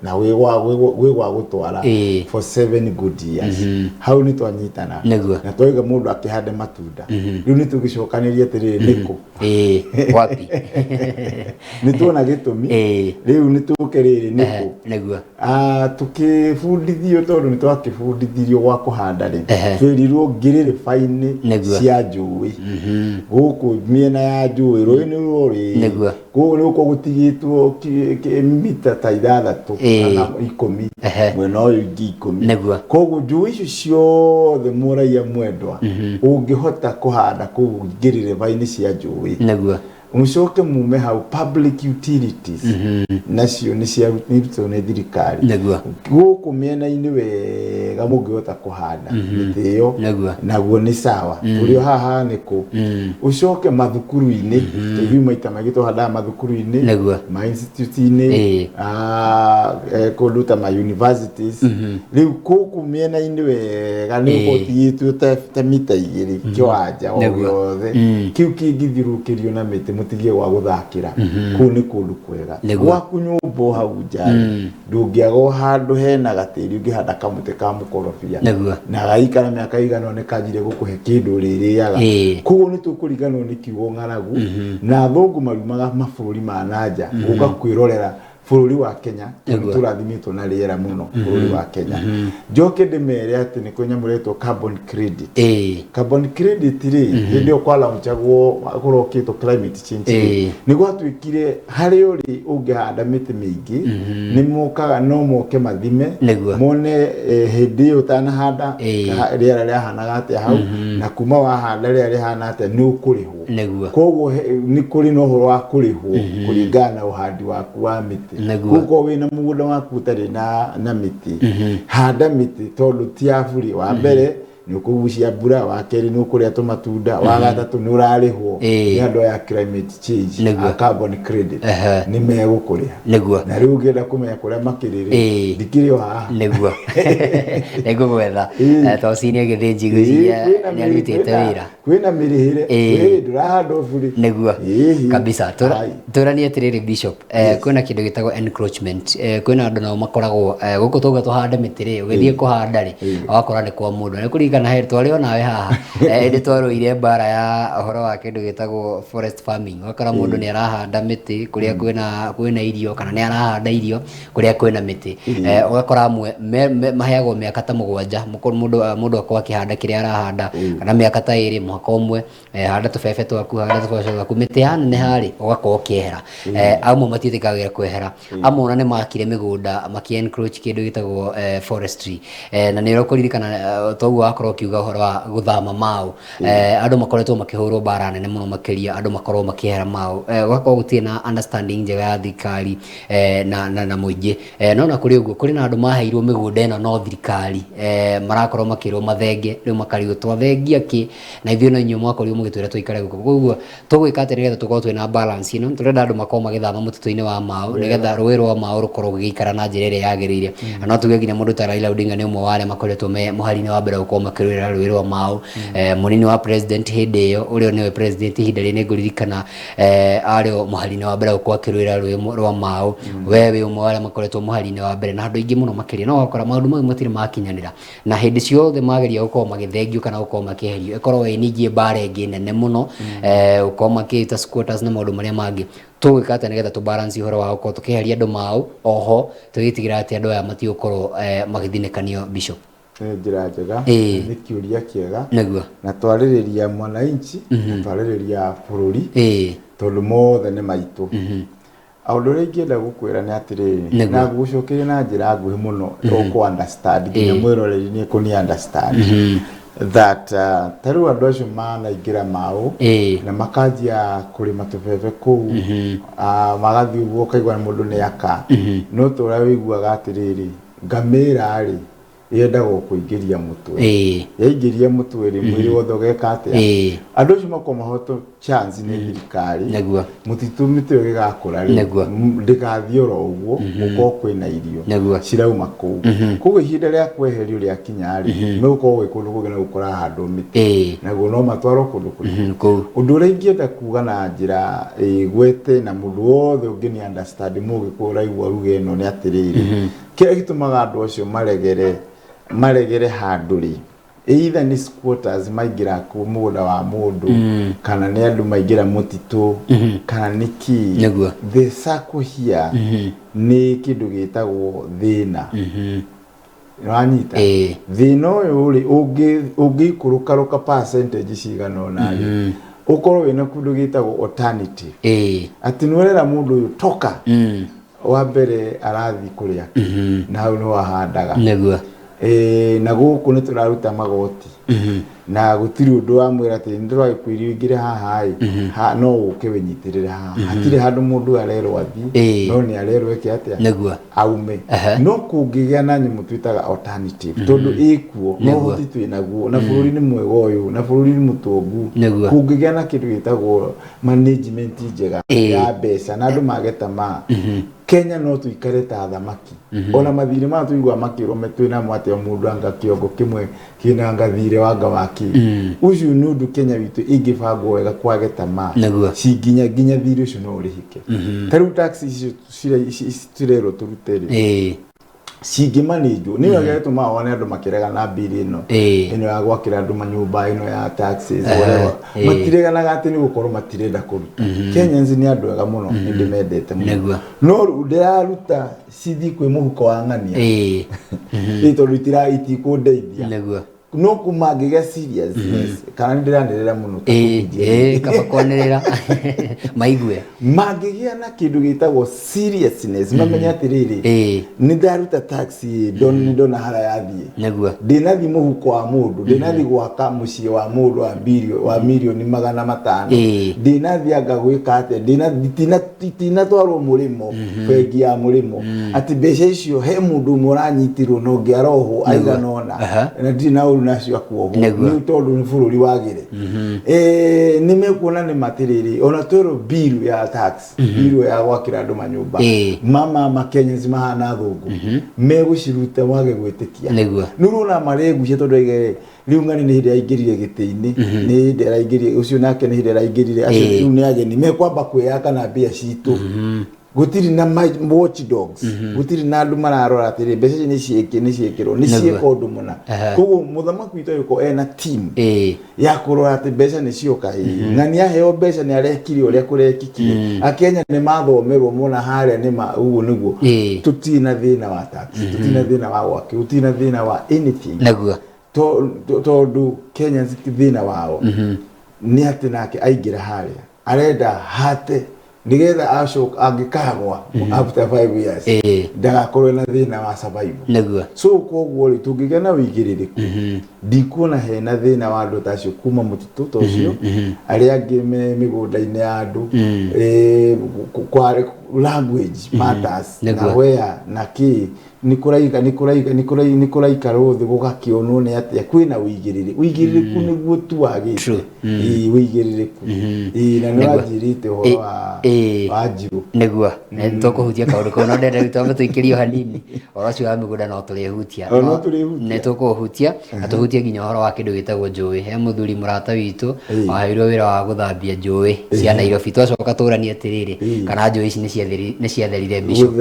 na we wa gutwara for 7 good years hau ni twanyitana na twiga mundu akihande matunda riu ni tugicokaniria tiriri niko wapi ni tuona gitumi riu ni tukeriri niko tukifundithio tondu ni twakifundithirio gwa kuhanda ri twirirwo ngiriri faini cia njui guku miena ya njui roi-ini ruri koguo ni uko gutigitwo mita ta 6 kana 10 mwena uyu ingi 10 koguo njui icio ciothe muraia mwendwa ungihota kuhanda kuu ngirire faini cia njui umucoke mume hau public utilities nacio ni cia nirutwo ni thirikari guku miena-ini wega mungihota kuhanda miti iyo naguo ni sawa turio haha niku ucoke mathukuru-ini tugiu maita maingĩ tũhandaga mathukuru-ini ma institute-ini kundu ma universities riu kuku miena-ini wega ni ukotigitwo ta mita 2 kiwanja o giothe kiu kingithirukirio na miti mutigie gwa guthakira ku ni kundu kwega gwaku nyumba hau njari ndungiaga handu hena gatiri ungihanda kamuti ka mukorofia na gaikara miaka igano ni kanjire gukuhe kindu ririaga koguo ni tukuriganwo ni kiugo ng'aragu na thungu marumaga mabũrũri ma nanja uga kwirorera bũrũri wa Kenya turathimitwo na riera muno bũrũri wa Kenya njoke ndimere ati ni kunyamuretwo carbon credit ri ndio kwa launchagwo kurokitwo climate change ni gwatwikire hari uri ungihanda miti mingi ni mukaga no moke mathime mone hindi utanahanda riera rihanaga atia hau na kuma wahanda riera rihana atia ni ukurihwo koguo ni kuri no horo wa kurihwo kuringana na uhandi waku wa miti kuko wina mugunda waku utari na miti handa miti tondu tiafuri wa mbere ni ukugucia mbura wa keri ni ukuria tumatunda wa gatatu ni urarihwo ni andu ya climate change a carbon credit ni megukuriha na riu ngenda kumenya kuria makiriri ndikirio haha nego gwetha tocinie githinji gucia ni arutite wira kwina mirihire ndurahanda buri neguo kabisa turani atiriri bishop kwina kindu gitagwo encroachment kwina andu nao makoragwo guku tuga tuhande mitiri ugithie kuhanda ri wakora ni kwa mundu ni kuringana he twari onawe haha ndi twaruire bara ya uhoro wa kindu gitagwo forest farming wakora mundu ni arahanda miti kuria kwina irio kana ni arahanda irio kuria kwina miti ugakora amwe maheagwo miaka ta 7 mundu akwa akihanda kiria arahanda kana miaka ta 2 mwaka umwe handa tubebe twaku handa tubebe twaku miti hana ni hari ugakorwo kiehera amwe matithikagira kwehera amwe ona ni makire migunda maki encroach kindu gitagwo forestry na ni rokuririkana toguo ũrakorwo kiuga ũhoro wa gũthama Mau andũ makoretwo makĩhũrwo mbara nene mũno makĩria andũ makorwo makĩehera Mau gwakorwo gũtirĩ na understanding njega ya thirikari na mũingĩ no na kũrĩ ũguo kũrĩ na andũ maheirwo mĩgũnda ĩno no thirikari marakorwo makĩrwo mathenge rĩu makarigwo twathengia kĩ na ithuĩ no inyuĩ mwakorirwo mũgĩtwĩra tũikare gũkũ koguo tũgwĩka atĩ nĩgetha tũkorwo twĩna balance ĩno tũrenda andũ makorwo magĩthama mũtitũ-inĩ wa Mau nĩgetha rũĩ rwa Mau rũkorwo gũgĩikara na njĩra ĩrĩa yagĩrĩire no tuge nginya mũndũ ta Raila Odinga nĩ ũmwe wa arĩa makoretwo me mũhari-inĩ wa mbere gũkorwo makĩrũĩrĩra rũĩ rwa Mau mũnini wa president hĩndĩ ĩyo ũrĩa nĩwe president ihinda rĩrĩ nĩngũririkana arĩ mũhari-inĩ wa mbere gũkorwo akĩrũĩrĩra rũĩ rwa Mau we wĩ ũmwe wa arĩa makoretwo mũhari-inĩ wa mbere na andũ aingĩ mũno makĩria no ũgakora maũndũ mau matirĩ makinyanĩra na hĩndĩ ciothe mageria gũkorwo magĩthengio kana gũkorwo makĩeherio ĩkorwo ningĩ mbara ĩngĩ nene mũno gũkorwo makĩĩta squatters na maũndũ marĩa mangĩ tũgwĩka atĩ nĩgetha tũ balance ũhoro wa gũkorwo tũkĩeheria andũ Mau oho tũgĩtigĩra atĩ andũ aya matigũkorwo magĩthinĩkanio Bishop njĩra njega nĩ kĩũria kĩega na twarĩrĩria mwananchi na twarĩrĩria bũrũri tondũ mothe nĩ maitũ ũndũ ũrĩa ingĩenda gũkwĩra nĩ atĩrĩrĩ na gũcokeria na njĩra nguhĩ mũno ũkũ understand nginya mwĩroreri nĩ kũni understand that tarĩu andũ acio manaingĩra Mau na makanjia kũrĩma tũbebe kũu magathiĩ ũguo ũkaigua mũndũ nĩ aka no tũrĩa wĩiguaga atĩrĩrĩ ngamĩra rĩ yendagwo kũingĩria mũtwe yaingĩria mũtwe rĩ mwĩrĩ wothe ũgeka atĩa andũ acio makorwo mahoto chance nĩ thirikari mũtitũ mĩtĩ ĩyo ĩgakũra rĩ ndĩgathiĩ oro ũguo gũkorwo kwĩna irio cirauma kũu koguo ihinda rĩa kweherio rĩakinya rĩ megũkorwo gwĩ kũndũ kũngĩ na gũkora handũ mĩtĩ naguo no matwarwo kũndũ kũu ũndũ ũrĩa ingĩenda kuga na njĩra gwete na mũndũ wothe ũngĩ nĩ understand mũgĩkũyũ ũraigua ruga ĩno nĩ atĩrĩrĩ kĩrĩa gĩtũmaga andũ acio maregere handũ rĩ either nĩ squatters maingĩra kũu mũgũnda wa mũndũ kana nĩ andũ maingĩra mũtitũ kana nĩ kĩ the circle here nĩ kĩndũ gĩtagwo thĩna nĩwanyita thĩna ũyũ rĩ ũngĩikũrũkarũka percentage cigana ũna rĩ ũkorwo wĩna kĩndũ gĩtagwo alternative atĩ nĩwĩrera mũndũ ũyũ toka wa mbere arathi kũrĩa na hau nĩ wahandaga na gũkũ nĩ tũraruta magoti na gũtirĩ ũndũ wa mwĩra atĩ nĩndĩragĩkwĩrio ingĩre haha no ũke wĩnyitĩrĩre haha hatirĩ handũ mũndũ arerwo athiĩ no nĩ arerwo eke atĩa aume no kũngĩgĩa na nyamũ twĩtaga alternative tondũ ĩkuo no hoti twĩnaguo na bũrũri nĩ mwega ũyũ na bũrũri nĩ mũtongu kũngĩgĩa na kĩndũ gĩtagwo management njega ya mbeca na andũ mageta Kenya no tuikare ta thamaki ona mathirĩ ma tuigua makĩrwo twĩna mwate mũndũ anga kĩongo kĩmwe kĩna ngathire wanga waki ucio nĩ ũndũ Kenya witũ ingĩbangwo wega kwage tamaa cinginya thirĩ ũcio no ũrĩhĩke tarĩu taxi icio cirerwo tũrute rĩ cingĩmanĩnjwo nĩ wega gĩtũmaga wone andũ makĩrega na mbiri ĩno ya gwakĩra andũ manyũmba ĩno ya taxes matireganaga atĩ nĩ gũkorwo matirenda kũruta Kenyans nĩ andũ ega mũno nĩndĩmendete mũno no ndĩraruta cithi kwĩ mũhuko wa ng'ania tondũ itikũndeithia no kumangĩgĩa seriousness kana ndĩranĩrĩra mũno kaba kwanĩrĩra maigue mangĩgĩa na kĩndũ gĩtagwo seriousness mamenya atĩrĩrĩ nĩ ndaruta taxi ndona harĩa yathiĩ ndĩnathi mũhuko wa mũndũ ndĩnathi gwaka mũciĩ wa mũndũ wa mirioni 500 ndĩnathi anga gwĩka atĩa ndinatwarwo mũrĩmo bengi ya mũrĩmo atĩ mbeca icio he mũndũ ũmwe ũranyitirwo na ũngĩ arohwo aigana ũna na ndirĩ na ũru nacio akuohwo nĩ tondũ nĩ bũrũri wagĩre nĩ mekuona nĩ matirĩrĩ ona twĩrwo bill ya tax bill ya gwakĩra andũ manyũmba mama Kenyans mahana thũngũ megũciruta wage gwĩtĩkia nĩũrona maregucia tondũ rĩu ng'ani nĩ hĩndĩ yaingĩrire gĩtĩ-inĩ nĩ hĩndĩ araingĩrire ũcio nake nĩ hĩndĩ araingĩrire acio rĩu nĩ ageni mekwamba kwĩyaka na mbia citũ gũtirĩ na watchdogs gũtirĩ na andũ mararora atĩrĩ mbeca nĩ ciĩkĩrwo nĩ ciĩka ũndũ mũna koguo mũthamaki witũ yuko ena team ya kũrora atĩ mbeca nĩ cioka ng'ani aheo mbeca nĩ arekire ũrĩa kũrekikire akenya nĩ mathomerwo mona harĩa nĩ ũguo nĩguo tũtirĩ na thĩna wa tax tũtirĩ na thĩna wa gwaki tũtirĩ na thĩna wa anything tondũ Kenyans thĩna wao nĩ atĩ nake aingĩra harĩa arenda hate nigetha ashok agikagwa after 5 years ndagakorwe na thina wa survival niguo so koguo ri tungigena wigiririku ndikuona hena thina wa andu tacio kuma mutitu tocio aria angi migunda-ini ya andu kwa language matters na where na ki nikuraika rothi gugakionwo ni atia kwina wigiririku niguo tu wagite wigiririku na no ajirite horo wa jiru niguo nitukuhutia kaundu kono ndenda gitwa tuikirio hanini orocio wa migunda no turihutia nitukuhutia atuhutie nginya horo wa kindu gitagwo njui he muthuri murata witu waheirwo wira wa guthambia njui cia Nairobi twacoka turania atiriri kana njui ici ni ciatherire bisho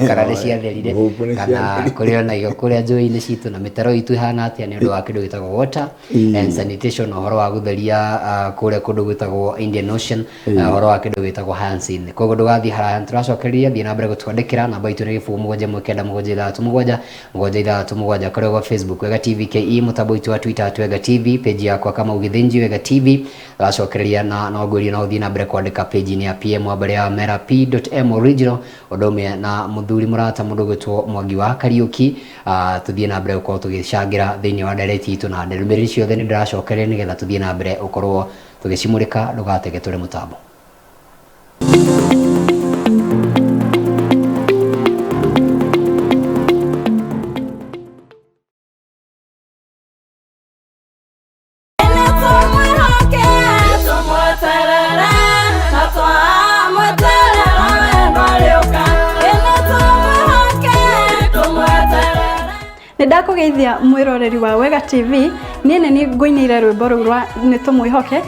kana ni ciatherire kana kuria na iyo kuria njui-ini citu na mitaro itu ihana atia ni undu wa kindu gitagwo water and sanitation horo wa gutheria kuria kundu gitagwo Indian Ocean horo wa kindu gitagwo Hansin koguo ndugathi haraya turacokeria thii na mbere gutwandikira namba itu ni 07197337 kuria kwa Facebook Wega TV KE mutambo itu wa Twitter Wega TV page yakwa kama ugithinji Wega TV turacokeria na nguri na uthi na mbere kwandika page ni ya PM abare ya mera.p.m original odome na muthuri murata mundu gwitwo Mwangi wa Kariuki tuthie na mbere ukorwo tugicangira thiini wa ndereti itu na nderumiri ciothe ni ndiracokeria nigetha tuthie na mbere ukorwo tugicimurika ndugatege turi mutambo Ndakugeithia mwiroreri wa Wega TV niene ni nguinire rwimbo ru rwa nitumwihoke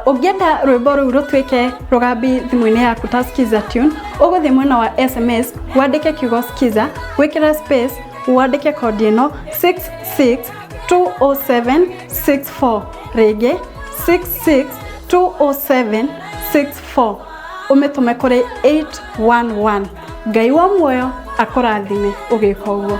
ugienda rwimbo ru rutwike rugambi thimu-ini yaku ta skiza tune uguthie mwena wa SMS wandike kiugo skiza wikira space wandike code ino 6620764 rege 6620764 umetume kuri 811 Ngai wa muoyo akurathime ugika uguo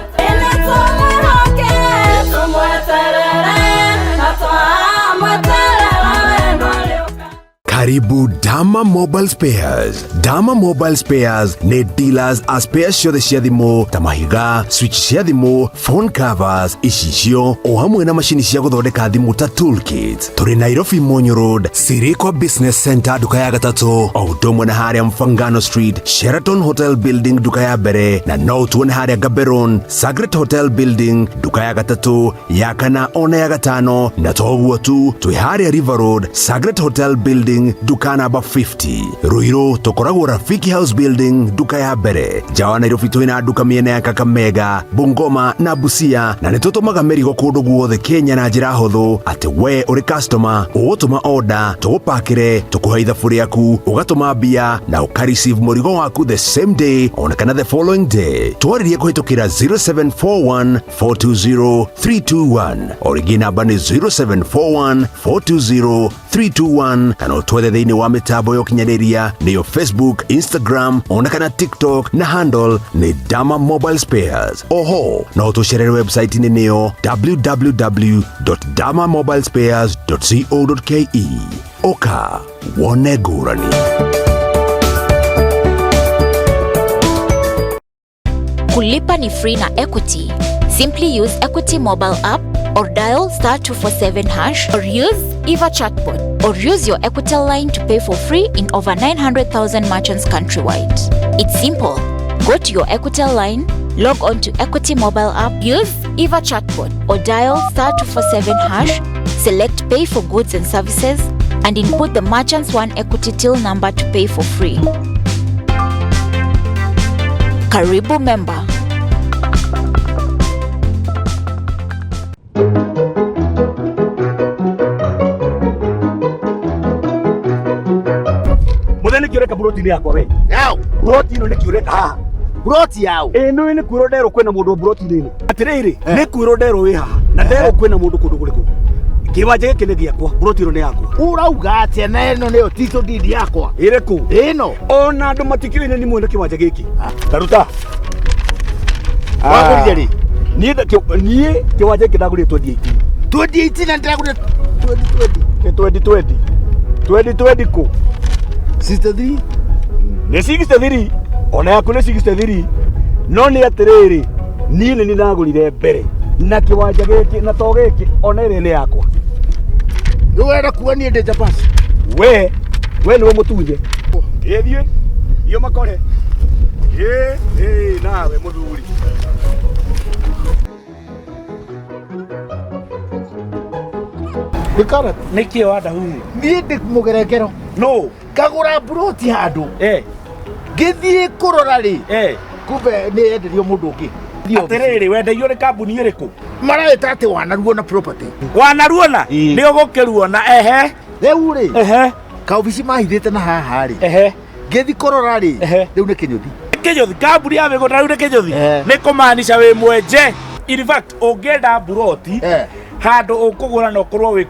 Karibu Dama Mobile Spares. Dama Mobile Spares ne dealers a spares ciothe cia thimu ta mahiga, switch cia thimu, phone covers, icicio o hamwe na machini cia guthondeka thimu ta toolkits. Turi Nairobi Monyo Road, Sirikwa Business Center duka ya gatatu, o utomwe na haria Mfangano Street, Sheraton Hotel Building duka ya mbere, na no tuone haria Gaberon, Sagret Hotel Building duka ya gatatu, ya kana ona ya gatano, na toguo tu twi haria River Road, Sagret Hotel Building duka namba 50. Ruiru tukoragwo Rafiki House Building duka ya mbere. Jawa Nairobi twina duka miena ya Kakamega, Bungoma na Busia, na nitutumaga merigo kundu guothe Kenya na njira huthu ati we uri customer ugutuma order tugupakire tukuhe ithabu riaku ugatuma mbia na ukareceive murigo waku the same day ona kana the following day. Twaririe kuhitukira 0741 420 321 origi namba ni 0741 420 321 kana twethe thiini wa mitambo yo kinyaniria niyo Facebook, Instagram ona kana TikTok na handle ni Dama Mobile Spares. Oho no tucerere website ni niyo www.damamobilespares.co.ke. Oka wone ngurani. Kulipa ni free na Equity. Simply use Equity mobile app or dial *247# or use Eva chatbot or use your Equitel line to pay for free in over 900,000 merchants countrywide. It's simple. Go to your Equitel line, log on to Equity mobile app, use Eva chatbot or dial *247#, select pay for goods and services and input the merchant's one Equity till number to pay for free. Karibu member. Mutheni kiureka buroti yakwa we. Yao, buroti ino ni kiureka ha. Buroti yao. No ni kwiro ndero kwena mundu buroti nini. Atiriri, ni kwiro ndero wi ha. Na ndero kwena mundu kundu kuriku. Kiwanja giki ni giakwa, buroti ino ni yakwa. Urauga atia na ino niyo tito didi yakwa. Iriku. Ino. Ona andu matikio ine ni mwene kiwanja giki. Taruta. Wakurije ri. Nie kiwanja giki ndaguritwo 2018 na ndagure 2020 ku 63 nä 63 ona yaku nä 63 no nä atä niä nä nagå rire mbere na kä wanja gä kä na to gä kä ona ä rä nä yakwa nä wenda kuga niä ndä Jabasi we nä we må tunye ä thiä thiä makore nawe må thuri nä kä wanda huhu niä ndä må gerekero no ngagå ra mburoti handå ngä thiä kå rora rä kumbe nä yenderio må ndå å ngä atä rä rä wendeio nä kambuni ä rä kå maragä ta atä wanaruona property wanaruona nä å gå kä ruona rä u rä kaobici mahithä te na haha rä ngä thi kå rora rä rä u nä kä nyå thi kä nyå thi kambuni ya mä gå nda rä u nä kä nyå thi nä kå maanisha wä mwenje å ngä enda mburoti handå å kå gå ra na å korwo wä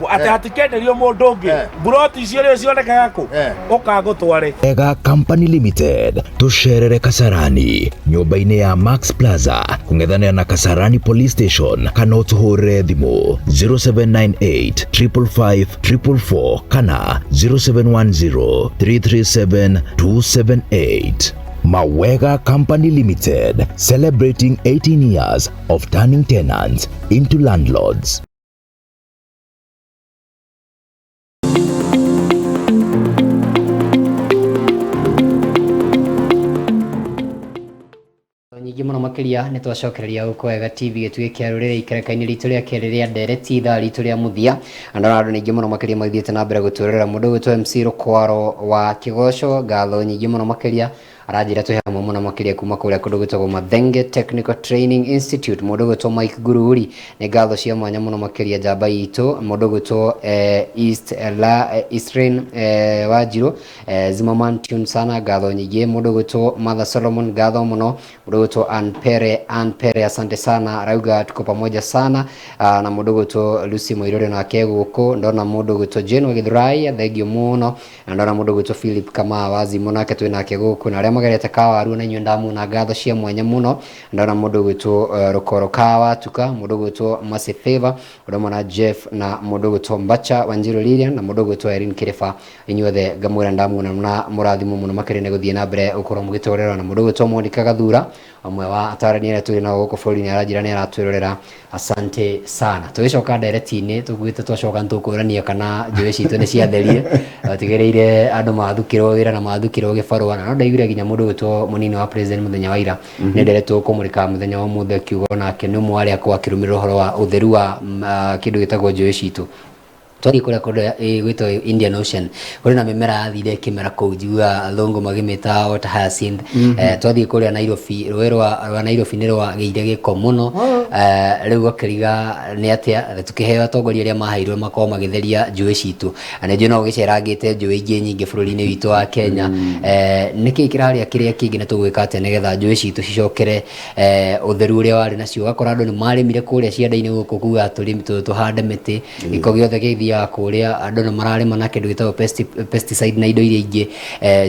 atä hatikenderio må ndå å ngä mburoti icio rä cionekaga kå å kangå tware Ega Company Limited tucerere Kasarani nyumba-inĩ ya Max Plaza kung'ethanĩra na Kasarani Police Station kana ũtũhũrĩre thimũ 0798 555 444 kana 0710 337 278. Mawega Company Limited, celebrating 18 years of turning tenants into landlords. nyingĩ mũno makĩria nĩ twacokereria gũkũ Wega TV gĩtugĩ kĩa rũrĩrĩ ikereka-inĩ ritũ rĩa kerĩ rĩa ndereti ithaa ritũ rĩa mũthia na andũ ningĩ mũno makĩria magĩthiĩte na mbere gũtũrĩra mũndũ gwĩtwo MC Rũkwaro wa Kĩgoco ngatho nyingĩ mũno makĩria aranjĩra twĩ hamwe mũno makĩria kuma kũrĩa kũndũ gwĩtagwo Mathenge Technical Training Institute mũndũ gwĩtwo Mike Gururi nĩ ngatho cia mwanya mũno makĩria njamba itũ mũndũ gwĩtwo Eastern Wanjirũ Zimmerman Tune sana ngatho nyingĩ mũndũ gwĩtwo Mother Solomon ngatho mũno mũndũ gwĩtwo Anpere asante sana rauga tuko pamoja sana na mũndũ gwĩtwo Lucy Moirore nake gũkũ ndona mũndũ gwĩtwo Jane Githurai thengio mũno na ndona mũndũ gwĩtwo Philip Kama wazimu nake twĩ nake gũkũ na arĩa magerete kawaru na inyuĩ ndamuna ngatho cia mwanya mũno ndona mũndũ gwĩtwo Rũkoro Kawa tuka mũndũ gwĩtwo Mercy Favor ndona na Jeff na mũndũ gwĩtwo Mbacha Wanjiru Lilian na mũndũ gwĩtwo Erin Kirefa inyuothe ngamwĩra ndamuna na mũrathimo mũno makĩria nĩ gũthiĩ na mbere ũkorwo mũgĩtũrĩra na mũndũ gwĩtwo Monica Gathura amwe wa atarani arĩa tũrĩ nao gũkũ bũrũri-inĩ aranjĩra nĩ aratwĩrorera asante sana tũgĩcoka ndereti-inĩ tũgwĩte twacoka nĩtũkũrania kana njũĩ citũ nĩ ciatherire tigĩrĩire andũ mathukĩrwo wĩra na mathukĩrwo gĩbarũa na no ndaiguire nginya mũndũ gwĩtwo mũnini wa president mũthenya wa ira nĩ nderetwo kũmũrĩka mũthenya wa ũmũthĩ akiuga nake nĩ ũmwe arĩa akĩrũmĩrĩra ũhoro wa ũtheru wa kĩndũ gĩtagwo njũĩ citũ twathiĩ kũrĩa kũndũ gwĩtwo Indian Ocean kũrĩ na mĩmera yathire ĩkĩmera kũu njiguaga athũngũ magĩmĩta water hyacinth twathiĩ kũrĩa Nairobi rũĩ rwa Nairobi nĩ rwagĩire gĩko mũno rĩu gakĩriga nĩ atĩa tũkĩheo atongoria arĩa maheirwo makorwo magĩtheria njũĩ citũ na njũĩ no gĩcerangĩte njũĩ ingĩ nyingĩ bũrũri-inĩ witũ wa Kenya nĩkĩ kĩrarĩa kĩrĩa kĩngĩ na tũgwĩka atĩa nĩgetha njũĩ citũ cicokere ũtheru ũrĩa warĩ nacio ũgakora andũ nĩ marĩmire kũrĩa cianda-inĩ gũkũ kuga tũhande mĩtĩ gĩko gĩothe gĩthiĩ ya kũrĩa andũ nĩ mararĩma na kĩndũ gĩtagwo pesticide na indo iria ingĩ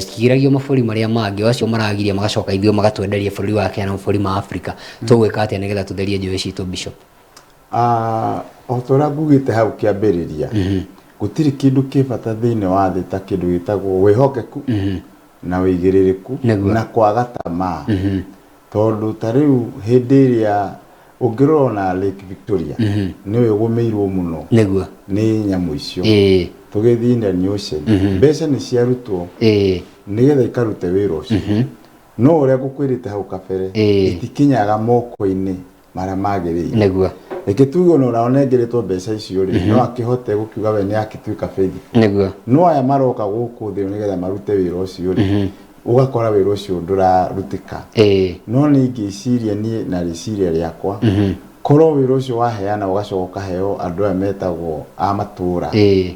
cikiragio mabũrũri marĩa mangĩ o acio maragiria magacoka ithuĩ magatwenderia bũrũri wa Kenya na mabũrũri ma Africa tũgwĩka atĩa nĩgetha tũtherie njũĩ citũ Bishop o ta ũrĩa ngugĩte hau kĩambĩrĩria gũtirĩ kĩndũ kĩ bata thĩinĩ wa thĩ ta kĩndũ gĩtagwo wĩhokeku na wĩigĩrĩrĩku na kwaga tamaa tondũ ta rĩu hĩndĩ ĩrĩa ũngĩrora na Lake Victoria nĩwe ũgũmĩirwo mũno nĩ nyamũ icio tũgĩthiĩ Indian Ocean mbeca nĩ ciarutwo nĩgetha ikarute wĩra ũcio no ũrĩa ngũkwĩrĩte hau kabere itikinyaga moko-inĩ marĩa magĩrĩire reke tuge ona ũrĩa ũnengeretwo mbeca icio rĩ no akĩhote gũkiuga we nĩ akĩtuĩka bengi no aya maroka gũkũ thĩ nĩgetha marute wĩra ũcio rĩ ugakora wĩra ũcio ndũrarutĩka no nĩ ingĩciria niĩ na rĩciria rĩakwa korwo wĩra ũcio waheana ũgacoka ũkaheo andũ aya metagwo a matũũra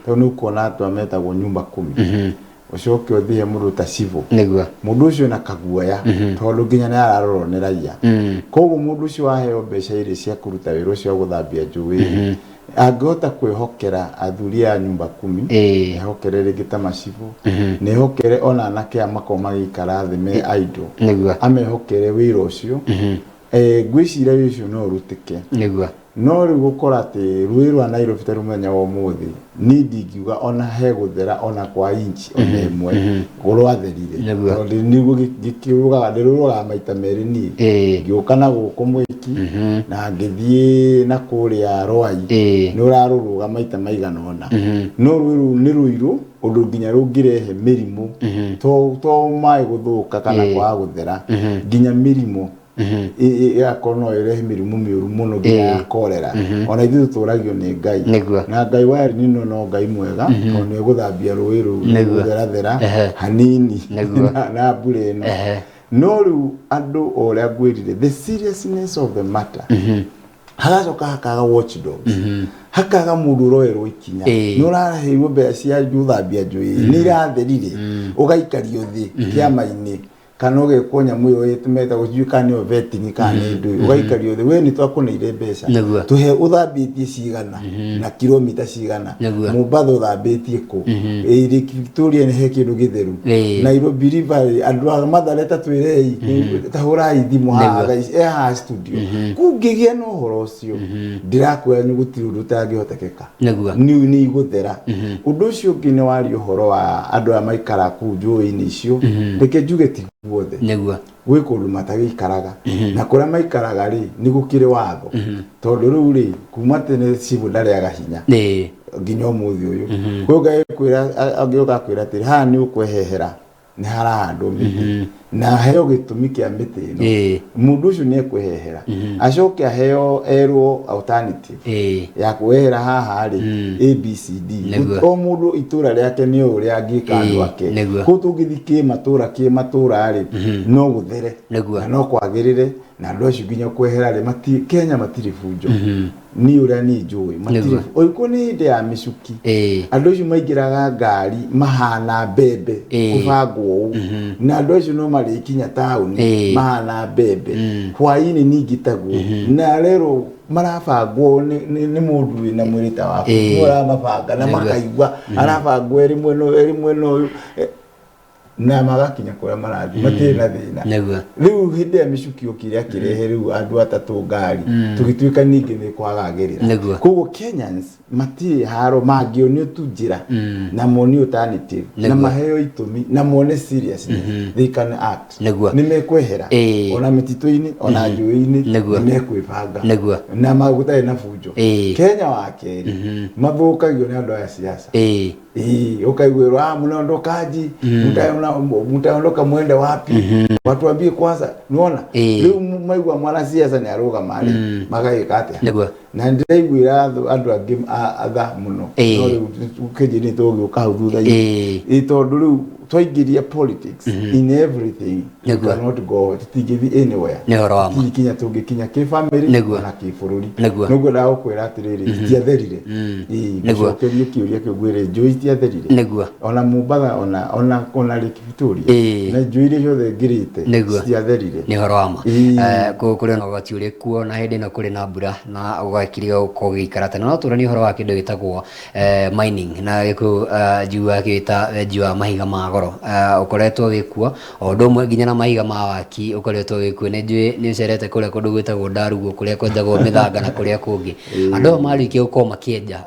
tondũ nĩ ũkuona andũ aya metagwo nyumba kumi ũcoke ũthiĩ mũndũ ta civil mũndũ ũcio na kaguoya tondũ nginya nĩ ararorwo nĩ raia koguo mũndũ ũcio waheo mbeca irĩ cia kũruta wĩra ũcio wa gũthambia njũĩ angĩhota kwĩhokera athuri a nyumba kumi ehokere rĩngĩ ta macibu nĩhokere ona anake a makorwo magĩikara thĩ me idle amehokere wĩra ũcio ngwĩciria wĩra ũcio no ũrutĩke no riu gukora ati rui rwa Nairobi ta rumenya wa muthi ni ndingiuga ona he guthera ona kwa inch ona imwe gurwatherire tondu niguo gikiruga ndiruga maita meri ni ngiuka na guku mwiki na ngithie na kuria rwai ni uraruruga maita maigana ona no rui ni ruiru undu nginya rungirehe mirimu to mai guthuka kana kwa guthera nginya mirimu ya kono irehe mirimu miuru muno nginya kolera ona ithu turagio ni Ngai na Ngai wa nino no Ngai mwega ona guthambia rui ru guthera hanini na bure no riu andu oria gwirire the seriousness of the matter hagacoka hakaga watchdogs hakaga mundu roerwo ikinya nuraheirwo mbeca cia guthambia njui ni iratherire ugaikario thi kiama-ini kana ugekunya muyo yetumeta gujuika ni vetting kana ndu ugaikario thi we ni twakuneire mbeca tuhe uthambitie cigana na kilomita cigana Mombasa uthambitie ku Lake Victoria ni he kindu githeru Nairobi River andu a mathareta twirei tahura ithimu ha studio kungigia no horo ucio ndirakwira ni gutiri undu tangihotekeka ni iguthera undu ucio ngine wari uhoro wa andu a maikara ku njui-ini icio reke njuge ti guothe gwi kundu matagikaraga na kuria maikaraga ri ni gukire watho tondu riu ri kuma tene cibu ndariaga hinya nginya umuthi uyu kwi ngakwira angioka kwira ati ha ni ukwehehera ni harahandwo miti na heo gitumi kia miti ino mundu ucio ni ekwehehera acoke aheo erwo alternative ya kwehera haha ri ABCD o mundu itura riake ni uria angika andu ake ko tugithiki matura ri no guthere na no kwagirire na andu acio nginya kwehera ri Kenya matiri bunjo ni uria ni njui matiri oiko ni inde ya micuki andu acio maingiraga ngari mahana bebe kubangwo na andu acio no mari kinya tauni mahana bebe hwaini ni ngitagwo na rero marabangwo ni mundu wina mwirita waku ora mabanga na makaigwa arabangwo rimwe no na magakinya kuria marathi matiri na thina riu hindi ya micuki ukiria kirehe riu andu atatu ngari tugituika ningi ni kwagagirira koguo Kenyans matiri haro mangionio tu njira na moni alternative na maheo itumi na mone seriousness they can act ni mekwehera ona mitito-ini ona njui-ini ni mekwibanga na magutai na bunjo Kenya wa keri mathukagio ni andu a siasa ukaigwirwa mnaondokaji mtaondoka mwende wapi watu waambie kwanza unaona leo maigwa mwana siasa ni aroga mali magaika atia na ndaigwira andu angi atha muno no ukejini togi ukahuthutha itondu riu twaingiria politics in everything you cannot go tigithi anywhere kinya tungikinya ki family na ki bururi nugo ndago kwira atiriri tiatherire gucokerie kiuria kigwire njui tiatherire ona Mombasa ona Lake Victoria na njui ri ciothe ngirite tiatherire ni horo wama kuri na gati uri kuo na hindi na kuri na mbura na ugakiria ukogikara tena no turani horo wa kindu gitagwo mining na giku njua kita njua mahiga magoro ukoretwo wikuo o ndomwe nginya na mahiga ma waki ukoretwo wikuo ne njui ni cerete kuria kundu gwitagwo Ndarugu kuria kwendagwo mithanga na kuria kungi andu marikia uko makienja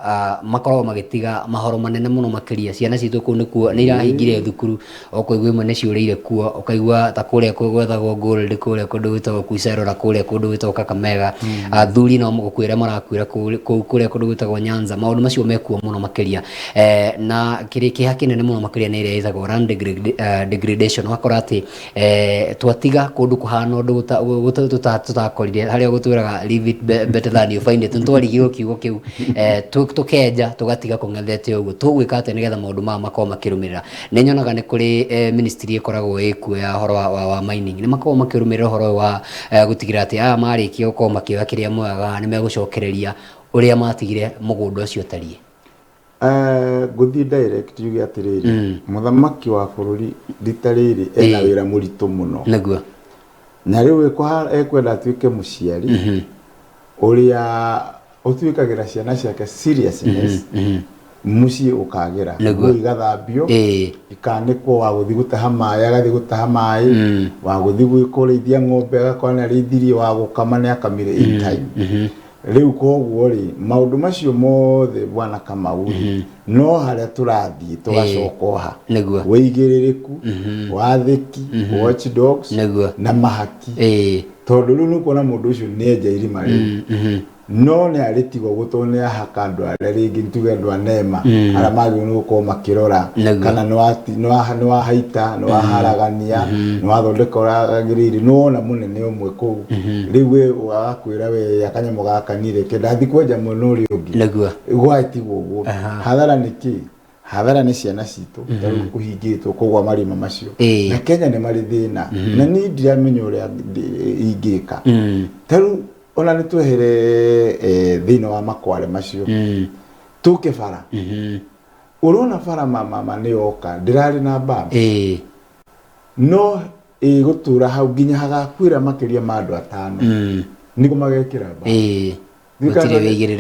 makorwo magitiga mahoro manene muno makiria ciana citu ku nikuo ni irahingire thukuru okuigwa imwe ni ciureire kuo ukaigwa ta kuria gwethagwo Gold kuria kundu gwitagwo Kuiserora kuria kundu gwitagwo Kakamega athuri no mugukwira marakwira kuria kundu gwitagwo Nyanza maundu macio mekuo muno makiria na kiriki hakinene muno makiria ni iria itagwo land degradation wakora ati twatiga kundu kuhana undu tutakorire haria gutwiraga leave it better than you find it ntwarigirwo kiugo kiu tukenja tugatiga kungethete uguo tugwika ati nigetha maundu ma makoma makirumirira ni nyonaga ni kuri ministry ikoragwo ikuo ya horo wa mining ni makoma makirumirira horo wa gutigira ati aya marikia gukoma makiwa kiria mwega ni megucokereria uria matigire mugunda ucio tarie guthi direct yugi atiriri muthamaki wa bururi ritariri ena wira muritu muno naguo na riu ekwenda atuike muciari uria utuikagira ciana ciake seriousness muci ukagira igathambio ikanikwo wa guthi gutaha mai agathi gutaha mai wa guthi gwikureithia ng'ombe agakwana rithirie wa gukama ni akamire in time riu koguo ri maundu macio mothe bwana Kamau no haria turathie tugacokoha weigiririku wathiki watchdogs na mahaki tondu riu nukuona mundu ucio nenja irima riu no nä arĩtigwo gũtũ nä ahaka andũ arĩa rĩngĩ tuge andũ anema arĩa magĩrĩirwo nĩ gũkorwo makĩrora kana nĩ wahaita nĩ waharagania nĩ wathondeka ũragĩrĩire no ona mũnene ũmwe kũu rĩu we ũgakwĩra we akanyamũ gaka nĩ reke ndathi kwenja mwena ũrĩa ũngĩ gwatigwo ũguo hathara nĩ kĩ hathara nĩ ciana citũ tarĩu kũhingĩtwo kũgwa marima macio na Kenya nĩ marĩ thĩna na niĩ ndiramenya ũrĩa ingĩka tarĩu ona nĩ twehere thĩinĩ wa makware macio tũke bara ũrona bara mama nĩ yoka ndĩrarĩ na mbamba no gũtũra hau nginya hagakwĩra makĩria ma andũ 5 nĩguo magekĩra mbamba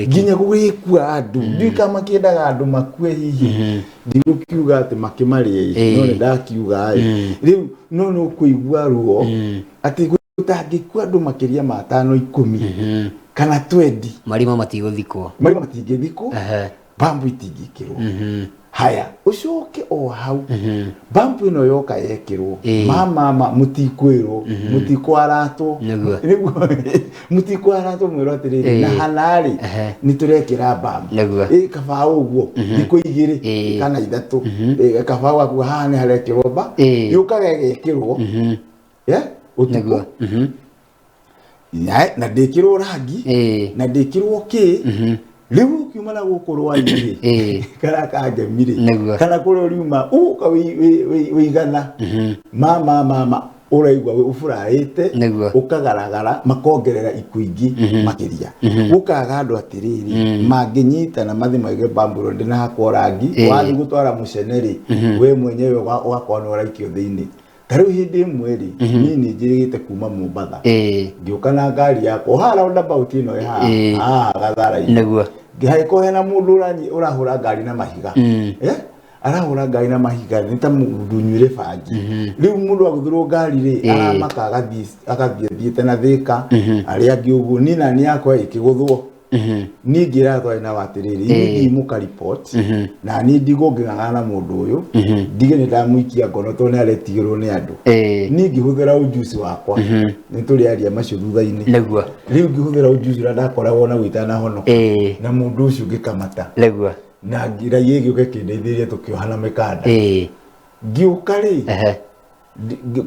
nginya gũgĩkua andũ ndika makĩendaga andũ makue hihi ndigũkiuga atĩ makĩmarĩa no nĩ ndakiuga rĩu no nĩ ũkũigua ruo atĩ utangĩkua andũ makĩria ma 5-10 kana 20 marima matigũthikwo mbambu itingĩkĩrwo haya ucoke o hau mbambu ĩno yoka yekĩrwo mama mũtikwĩrwo mũtikwaratwo mũtikwaratwo mwĩrwo atĩrĩrĩ na hanarĩ nĩ tũrekĩra mbambu kaba ũguo thikũ 2 kana 3 kaba waku haha nĩ harekĩrwo mba yũkaga ĩgekĩrwo utuko na ndikirwo rangi na ndikirwo ki riu kiumana gukorwo ayire kana kangemire kana kuro riuma uka wigana mama uraigwa ufuraite ukagaragara makongerera ikuingi makiria ukaga andu atiriri manginyita na mathi maige bamburo ndina hakwo rangi wathi gutwara muceneri we mwenyewe ugakona uraikio thiini tarĩu hĩndĩ ĩmwe rĩ niĩ nĩ njĩrĩgĩte kuma Mombatha ngĩũka na ngari yakwa hara roundabout ĩno ĩ haha Gathara-inĩ ngĩhagĩkorwo hena mũndũ ũrahũra ngari na mahiga arahũra ngari na mahiga nĩ ta mũndũ ũnyuire bangi rĩu mũndũ agũthirwo ngari rĩ aramaka agathiĩ thiĩte na Thĩka arĩa angĩ ũguo niĩ na nĩ yakwa ĩkĩgũthwo niĩ ngĩratwara na watirĩrĩ niĩ mũka report na niĩ ndigũngĩng'ang'ana na mũndũ ũyũ ndige nĩ ndamũikia ngono tondũ nĩ aretigĩrwo nĩ andũ niĩ ngĩhũthĩra ujuzi wakwa nĩ tũrĩaria macio thutha-inĩ rĩu ngĩhũthĩra ujuzi ũrĩa ndakoragwo na gwĩta na honoka na mũndũ ũcio ngĩkamata na ngĩrai gĩũke kĩndeithĩrĩrie tũkĩohana mĩkanda ngĩũka rĩ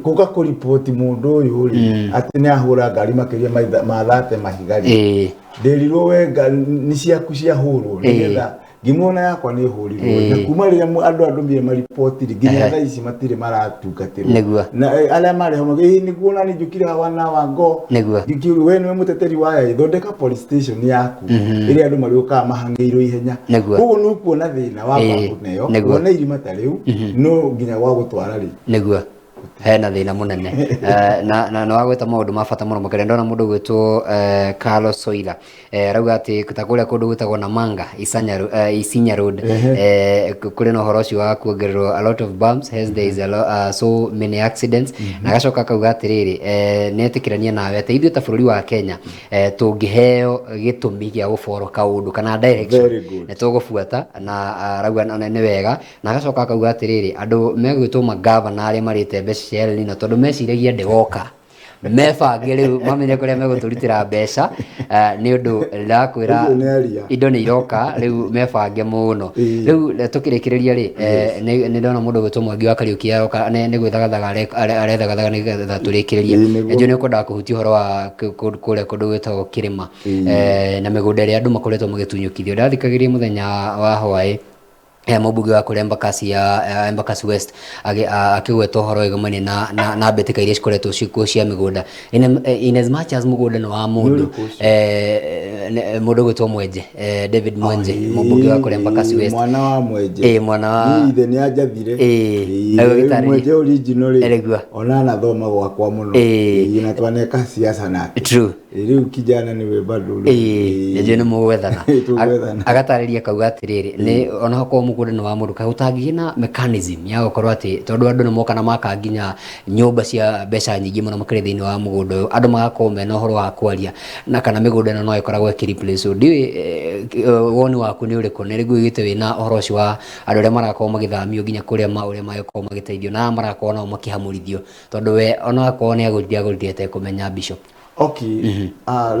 kuka kuripoti mundu uyu ri ati ni ahura ngari makiria ma 30 mahiga ri nderirwo wenga ni ciaku cia hurwo nigetha ngimona yakwa ni hurirwo na kuma riria andu mire maripoti ri nginya thaa ici matire maratungatirwo na aria mari ho niguo na njukire hawana wango ngikiru we niwe muteteri waya ithondeka police station yaku iria andu mariuka mahangeirwo ihenya koguo nukuona thina wa bambu neyo wona irima ta riu no nginya gwa gutwara ri niguo hena thina munene na no agweta maundu ma bata muno makire ndona mundu gwitwo Carlos Soila rauga ati kutakuria kundu gwitagwo Namanga Isinya Road kuri no horo cio wa kuongererwo a lot of bumps hence there is so many accidents na gacoka kauga atiriri netikirania nawe ati ithuĩ ta bũrũri wa Kenya tungiheo gitumi gia gũboro kaundu kana direction ne tugubuata na rauga nĩ wega na gacoka kauga atiriri andu megwitwo magavana arĩa marĩte mbeca cia Elnino tondu meciragia ndegoka mebange riu mamenye kuria megũtũrutĩra mbeca nĩ ũndũ ndakwĩra indo nĩ iroka riu mebange mũno riu tũkĩrĩkĩrĩria rĩ nĩ ndona mũndũ gwĩtwo Mwangi wa Kariuki aroka nĩ gwĩthagathaga arethagathaga nĩgetha tũrĩkĩrĩrie njũ nĩ ũkwenda kũhutia ũhoro wa kũrĩa kũndũ gwĩtagwo Kĩrĩma na mĩgũnda ĩrĩa andũ makoretwo magĩtunyũkithio ndathikagĩria mũthenya wa hwaĩ mũmbunge wa kũrĩa Embakasi West akĩgweta ũhoro wĩgũmainie na mbĩtĩka iria cikoretwo cikuo cia mĩgũnda in as much as mũgũnda nĩ wa mũndũ mũndũ gwĩtwo Mwenje David Mwenje mũmbunge wa kũrĩa Embakasi West mwana wa Mwenje mwana wa ithe nĩ anjathire Mwenje original ona nathoma gwakwa mũno na twaneka siasa nake true riu kijana niwe bado je ni mugwethana agatariria kauga atiriri ni ona hako mugunda ni wa mundu kahutagiye na mechanism ya gukorwo ati tondu andu ni moka na maka nginya nyumba cia mbeca nyingi muno makire thiini wa mugunda uyu andu magakorwo mena uhoro wa kwaria na kana migunda ino no ikoragwo ikiriplace ndiwi woni waku ni uriku ni rigu igite wina uhoro ucio wa andu aria marakorwo magithamio nginya kuria mauria magakorwo magiteithio na marakorwo nao makihamurithio tondu we ona akorwo ni aguthiete kumenya Bishop. Okay.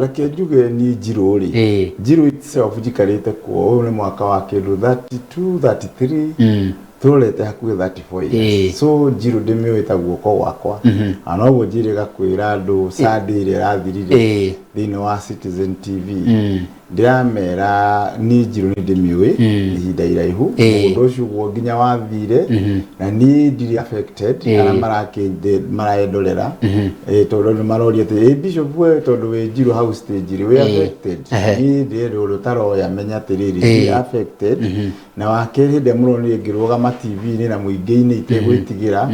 Like njuge ni Njiro ri. Njiro itself jikarite kuo ni mwaka wa kindu 32 33 turete hakuhi 34 years. So Njiro ndimiwita guoko gwakwa. Anoguo njire gakwira andu Sunday ire rathirire thiini wa Citizen TV. Ndiramera ni Njiro ni ndimiwi ihinda iraihu mundu ucio guo nginya wathire na ni ndiri affected kana marakinde maraendorera tondu ni maroria ati Bishop we tondu we Njiro house stage ri we affected ni ndiro rutaroya menya atiriri ni affected na wakiri ndemuroni ngirugama TV ni na muingi-ini itegwitigira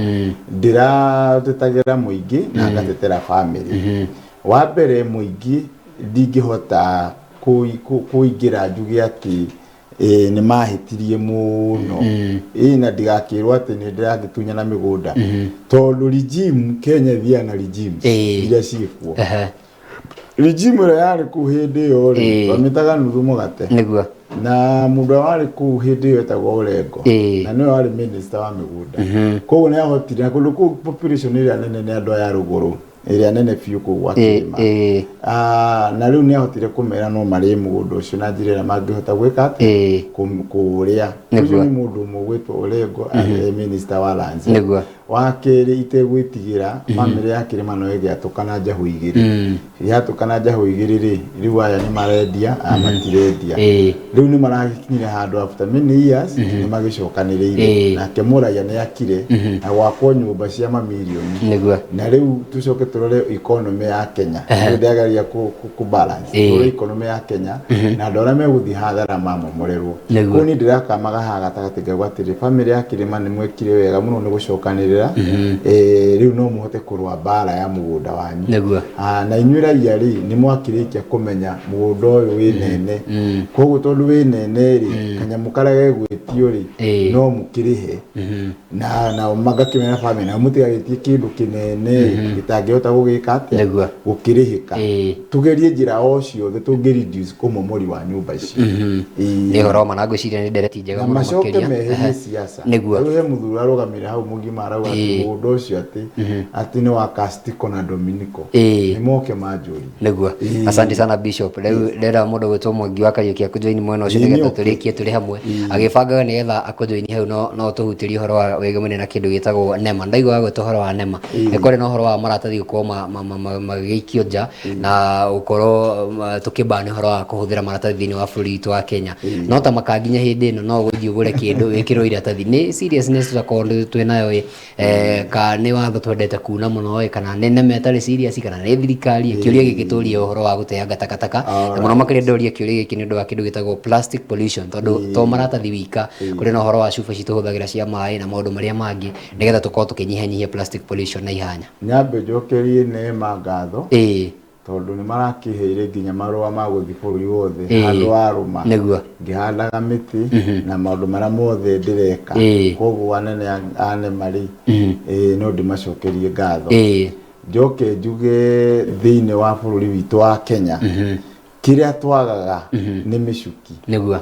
ndiratetagira muingi na ngatetera family wa mbere muingi ndingihota kuingira njuge ati ni mahitirie muno na ndigakirwo ati ni ndiragitunya na migunda tondu regime Kenya thia na regime iria ciikuo regime ira yari ku hindi yo ri bamitaga nuthu mugate niguo na mundu wari ku hindi yo etagwo Orengo na niwe wari minister wa migunda koguo ni ahotire na kundu ku population iria nene ni andu aya ruguru iria nene fiu ku gwakima na riu ni ahotire kumera no mari mugunda ucio na njira mangihota gwika ati kuria ucio ni mundu mugwitwo Orengo minister wa lands wakiri itegwitigira family yake mano yagiatukana njahu igiri yatukana njahu igiri ri riu aya ni marendia amatirendia riu ni marakinyira handu after many years ni magicokaniriire na kemuraia ni akire na gwakwo nyumba cia mamilioni na riu tucoke turore economy ya Kenya ndiagaria ku balance turore economy ya Kenya na ndora meguthi hathara mamomorerwo ko ni ndirakamaga ha gatagati gagwatire family yake mani mwekire wega muno ni gucokanirira riu no muhote kurwa bara ya mugunda wanyu na inyuira yari ni mwakirikia kumenya mugunda uyu wi nene koguo tondu wi nene ri kanyamu karia gegwitio ri no mukirihe na magakimena family na mutigagitie kindu kinene gitangihota gugika atia gukirihika tugerie njira o ciothe tungi reduce kumomori wa nyumba ici ni horo mana ngwiciria ni ndereti njega muno makiria mehe siasa niguo we muthura arugamire hau mugima arauga mundu ucio ati ni wa Castiko na Dominico ni moke majuri niguo asante sana Bishop rera mundu gwitwo Mwangi wa Kariuki akujoini mwena ucio nigetha turikie turi hamwe agibangaga nigetha akujoini hau no tuhutirie horo wa wegamene na kindu gitagwo nema ndaigwa gwetwo horo wa nema ekore no horo wa maratathi gukoma magikio nja na ukorwo tukibani horo wa kuhuthira maratathi thini wa bũrũri witũ wa Kenya no ta makanginya hindi ino no guthii ugure kindu wikirwo iratathi ni seriousness tutakorwo twinayo ka ni watho twendete kuna muno kana nene metari serious kana ni thirikari kiuria gigituria uhoro wa guteanga takataka na muno makire ndoria kiuria giki ni ndo wa kindu gitagwo plastic pollution tondu to maratathi wika kuri no uhoro wa cuba cituhuthagira cia mai na maundu maria mangi nigetha tukorwo tukinyihanyihia plastic pollution na ihanya nyambe njokerie Neema ngatho tondu ni marakiheire nginya marua ma guthi bũrũri wothe handu waruma niguo ngihandaga miti na maundu maria mothe ndireka koguo anene ane mari no ndimacokerie ngatho njoke njuge thiini wa bũrũri witũ wa Kenya kiria twagaga ni micuki niguo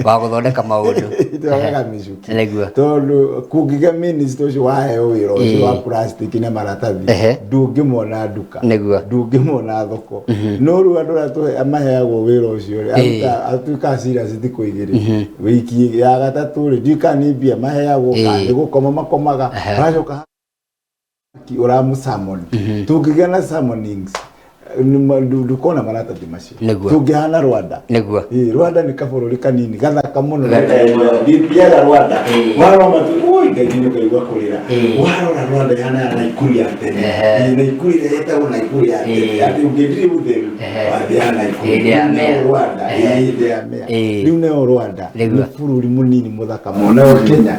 wa guthondeka maundu twagaga micuki tondu kungiga minister ucio waheo wira ucio wa plastic na maratathi ndungimona nduka ndungimona thoko no ru andu atu amaheagwo wira ucio atuika serious thiku igiri wiki ya gatatu ri ndikani mbia maheagwo kandi gukoma makomaga bacoka uramu salmon tungigana salmonings ndukona maratathi macio tungihana Rwanda niguo Rwanda ni kabũrũri kanini gathaka mũno thiaga Rwanda warora oi ngaigua kaigua kũrĩra warora Rwanda yana Naikuru ya tene Naikuru ile yetagwo Naikuru ya tene ati ũngĩthire ũtheru wathiaga Naikuru Rwanda rĩu nĩyo Rwanda nĩ bũrũri mũnini mũthaka mũno Kenya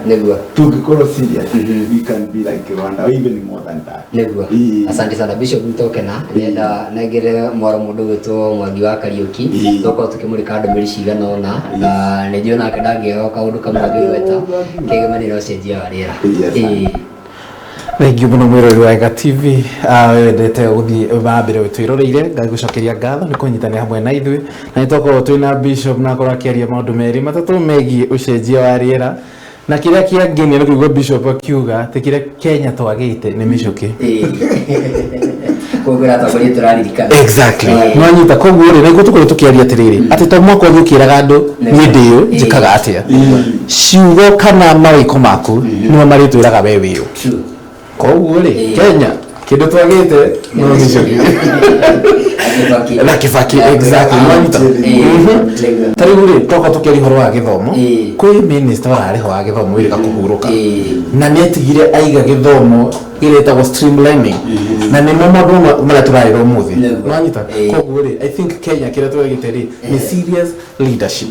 tungĩkorwo serious we can be like Rwanda or even more than that niguo asante sana Bishop Mtokena nenda negere mwaro mũndũ gwĩtwo Mwangi wa Kariuki toko tukimurika ndũmĩrĩri cigana ũna na nĩ ndiona kĩndangĩoka kaũndũ kamwe ngĩgweta kĩgemanĩro cenjia wa rĩera Thank you muno mwĩrori wa Ega TV wendete gũthiĩ bambĩre twĩroreire ngagũcokeria ngatho nĩ kũnyitanĩra hamwe na ithuĩ na nĩtwakorwo twĩna Bishop na akorwo akĩaria maũndũ merĩ matatũ megiĩ ũcenjia wa rĩera na kĩrĩa kĩangenia nĩ kũigua Bishop akiuga atĩ kĩrĩa Kenya twagĩte nĩ mĩcũkĩ kũgũra tabarĩ tũraririkana exactly mwanyita koguo rĩ nĩguo tũkorwo tũkĩaria atĩrĩrĩ atĩ to mwaka ũyũ ũkĩraga andũ niĩ ndĩyo njĩkaga atĩa ciugo kana mawĩko maku nĩmo marĩtwĩraga we wĩyo koguo rĩ Kenya kĩndũ twagĩte no mĩcũkĩ na Kibaki exactly mwanyita tarĩu rĩ toka tũkĩaria ũhoro wa gĩthomo kwĩ minister wararĩho wa gĩthomo wĩrĩga kũhurũka na nĩetigire aiga gĩthomo gĩretagwo streamlining na nĩ maũndũ marĩa tũrarĩra ũmũthĩ mwanyita koguo rĩ I think Kenya kĩrĩa twagĩte rĩ nĩ serious leadership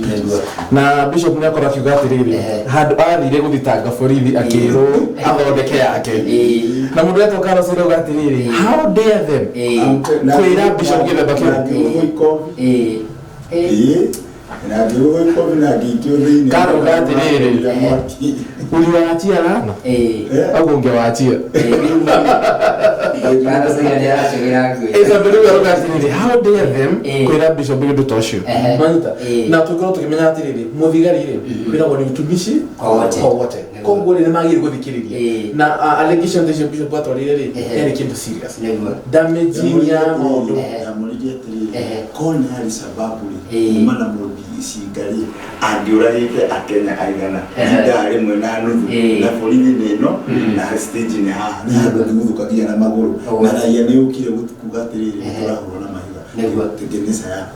na Bishop nĩakorwo akiuga atĩrĩrĩ handũ athire gũthitanga borithi akĩrwo athondeke yake na mũndũ ũrĩa toka aracirauga atĩrĩrĩ how dare them kwĩra Bishop gĩthemba kĩu na ndio iko na gitio thini karo gatiriri uliwaachia lana au ungewaachia kana sasa ndio ashira ngwe esa bado gatiriri how dare them kwira Bishop gĩthemba toshu manyita na tukorwo tukimenya atiriri muthigari ri kwira wani utumishi wote kongo ni magiri guthikiriria na allegation the Bishop atwarire ri yari kindu serious damage ya maundu amuririe atiri kone hali sababu ri mana mudi isigari angiurarite akenya aigana ndari mwe na nuthu na borithi nino na stage ni ha na guthukagia na maguru na raia ni ukire kuga atiriri turahura na mahiga niguo tegenesa ya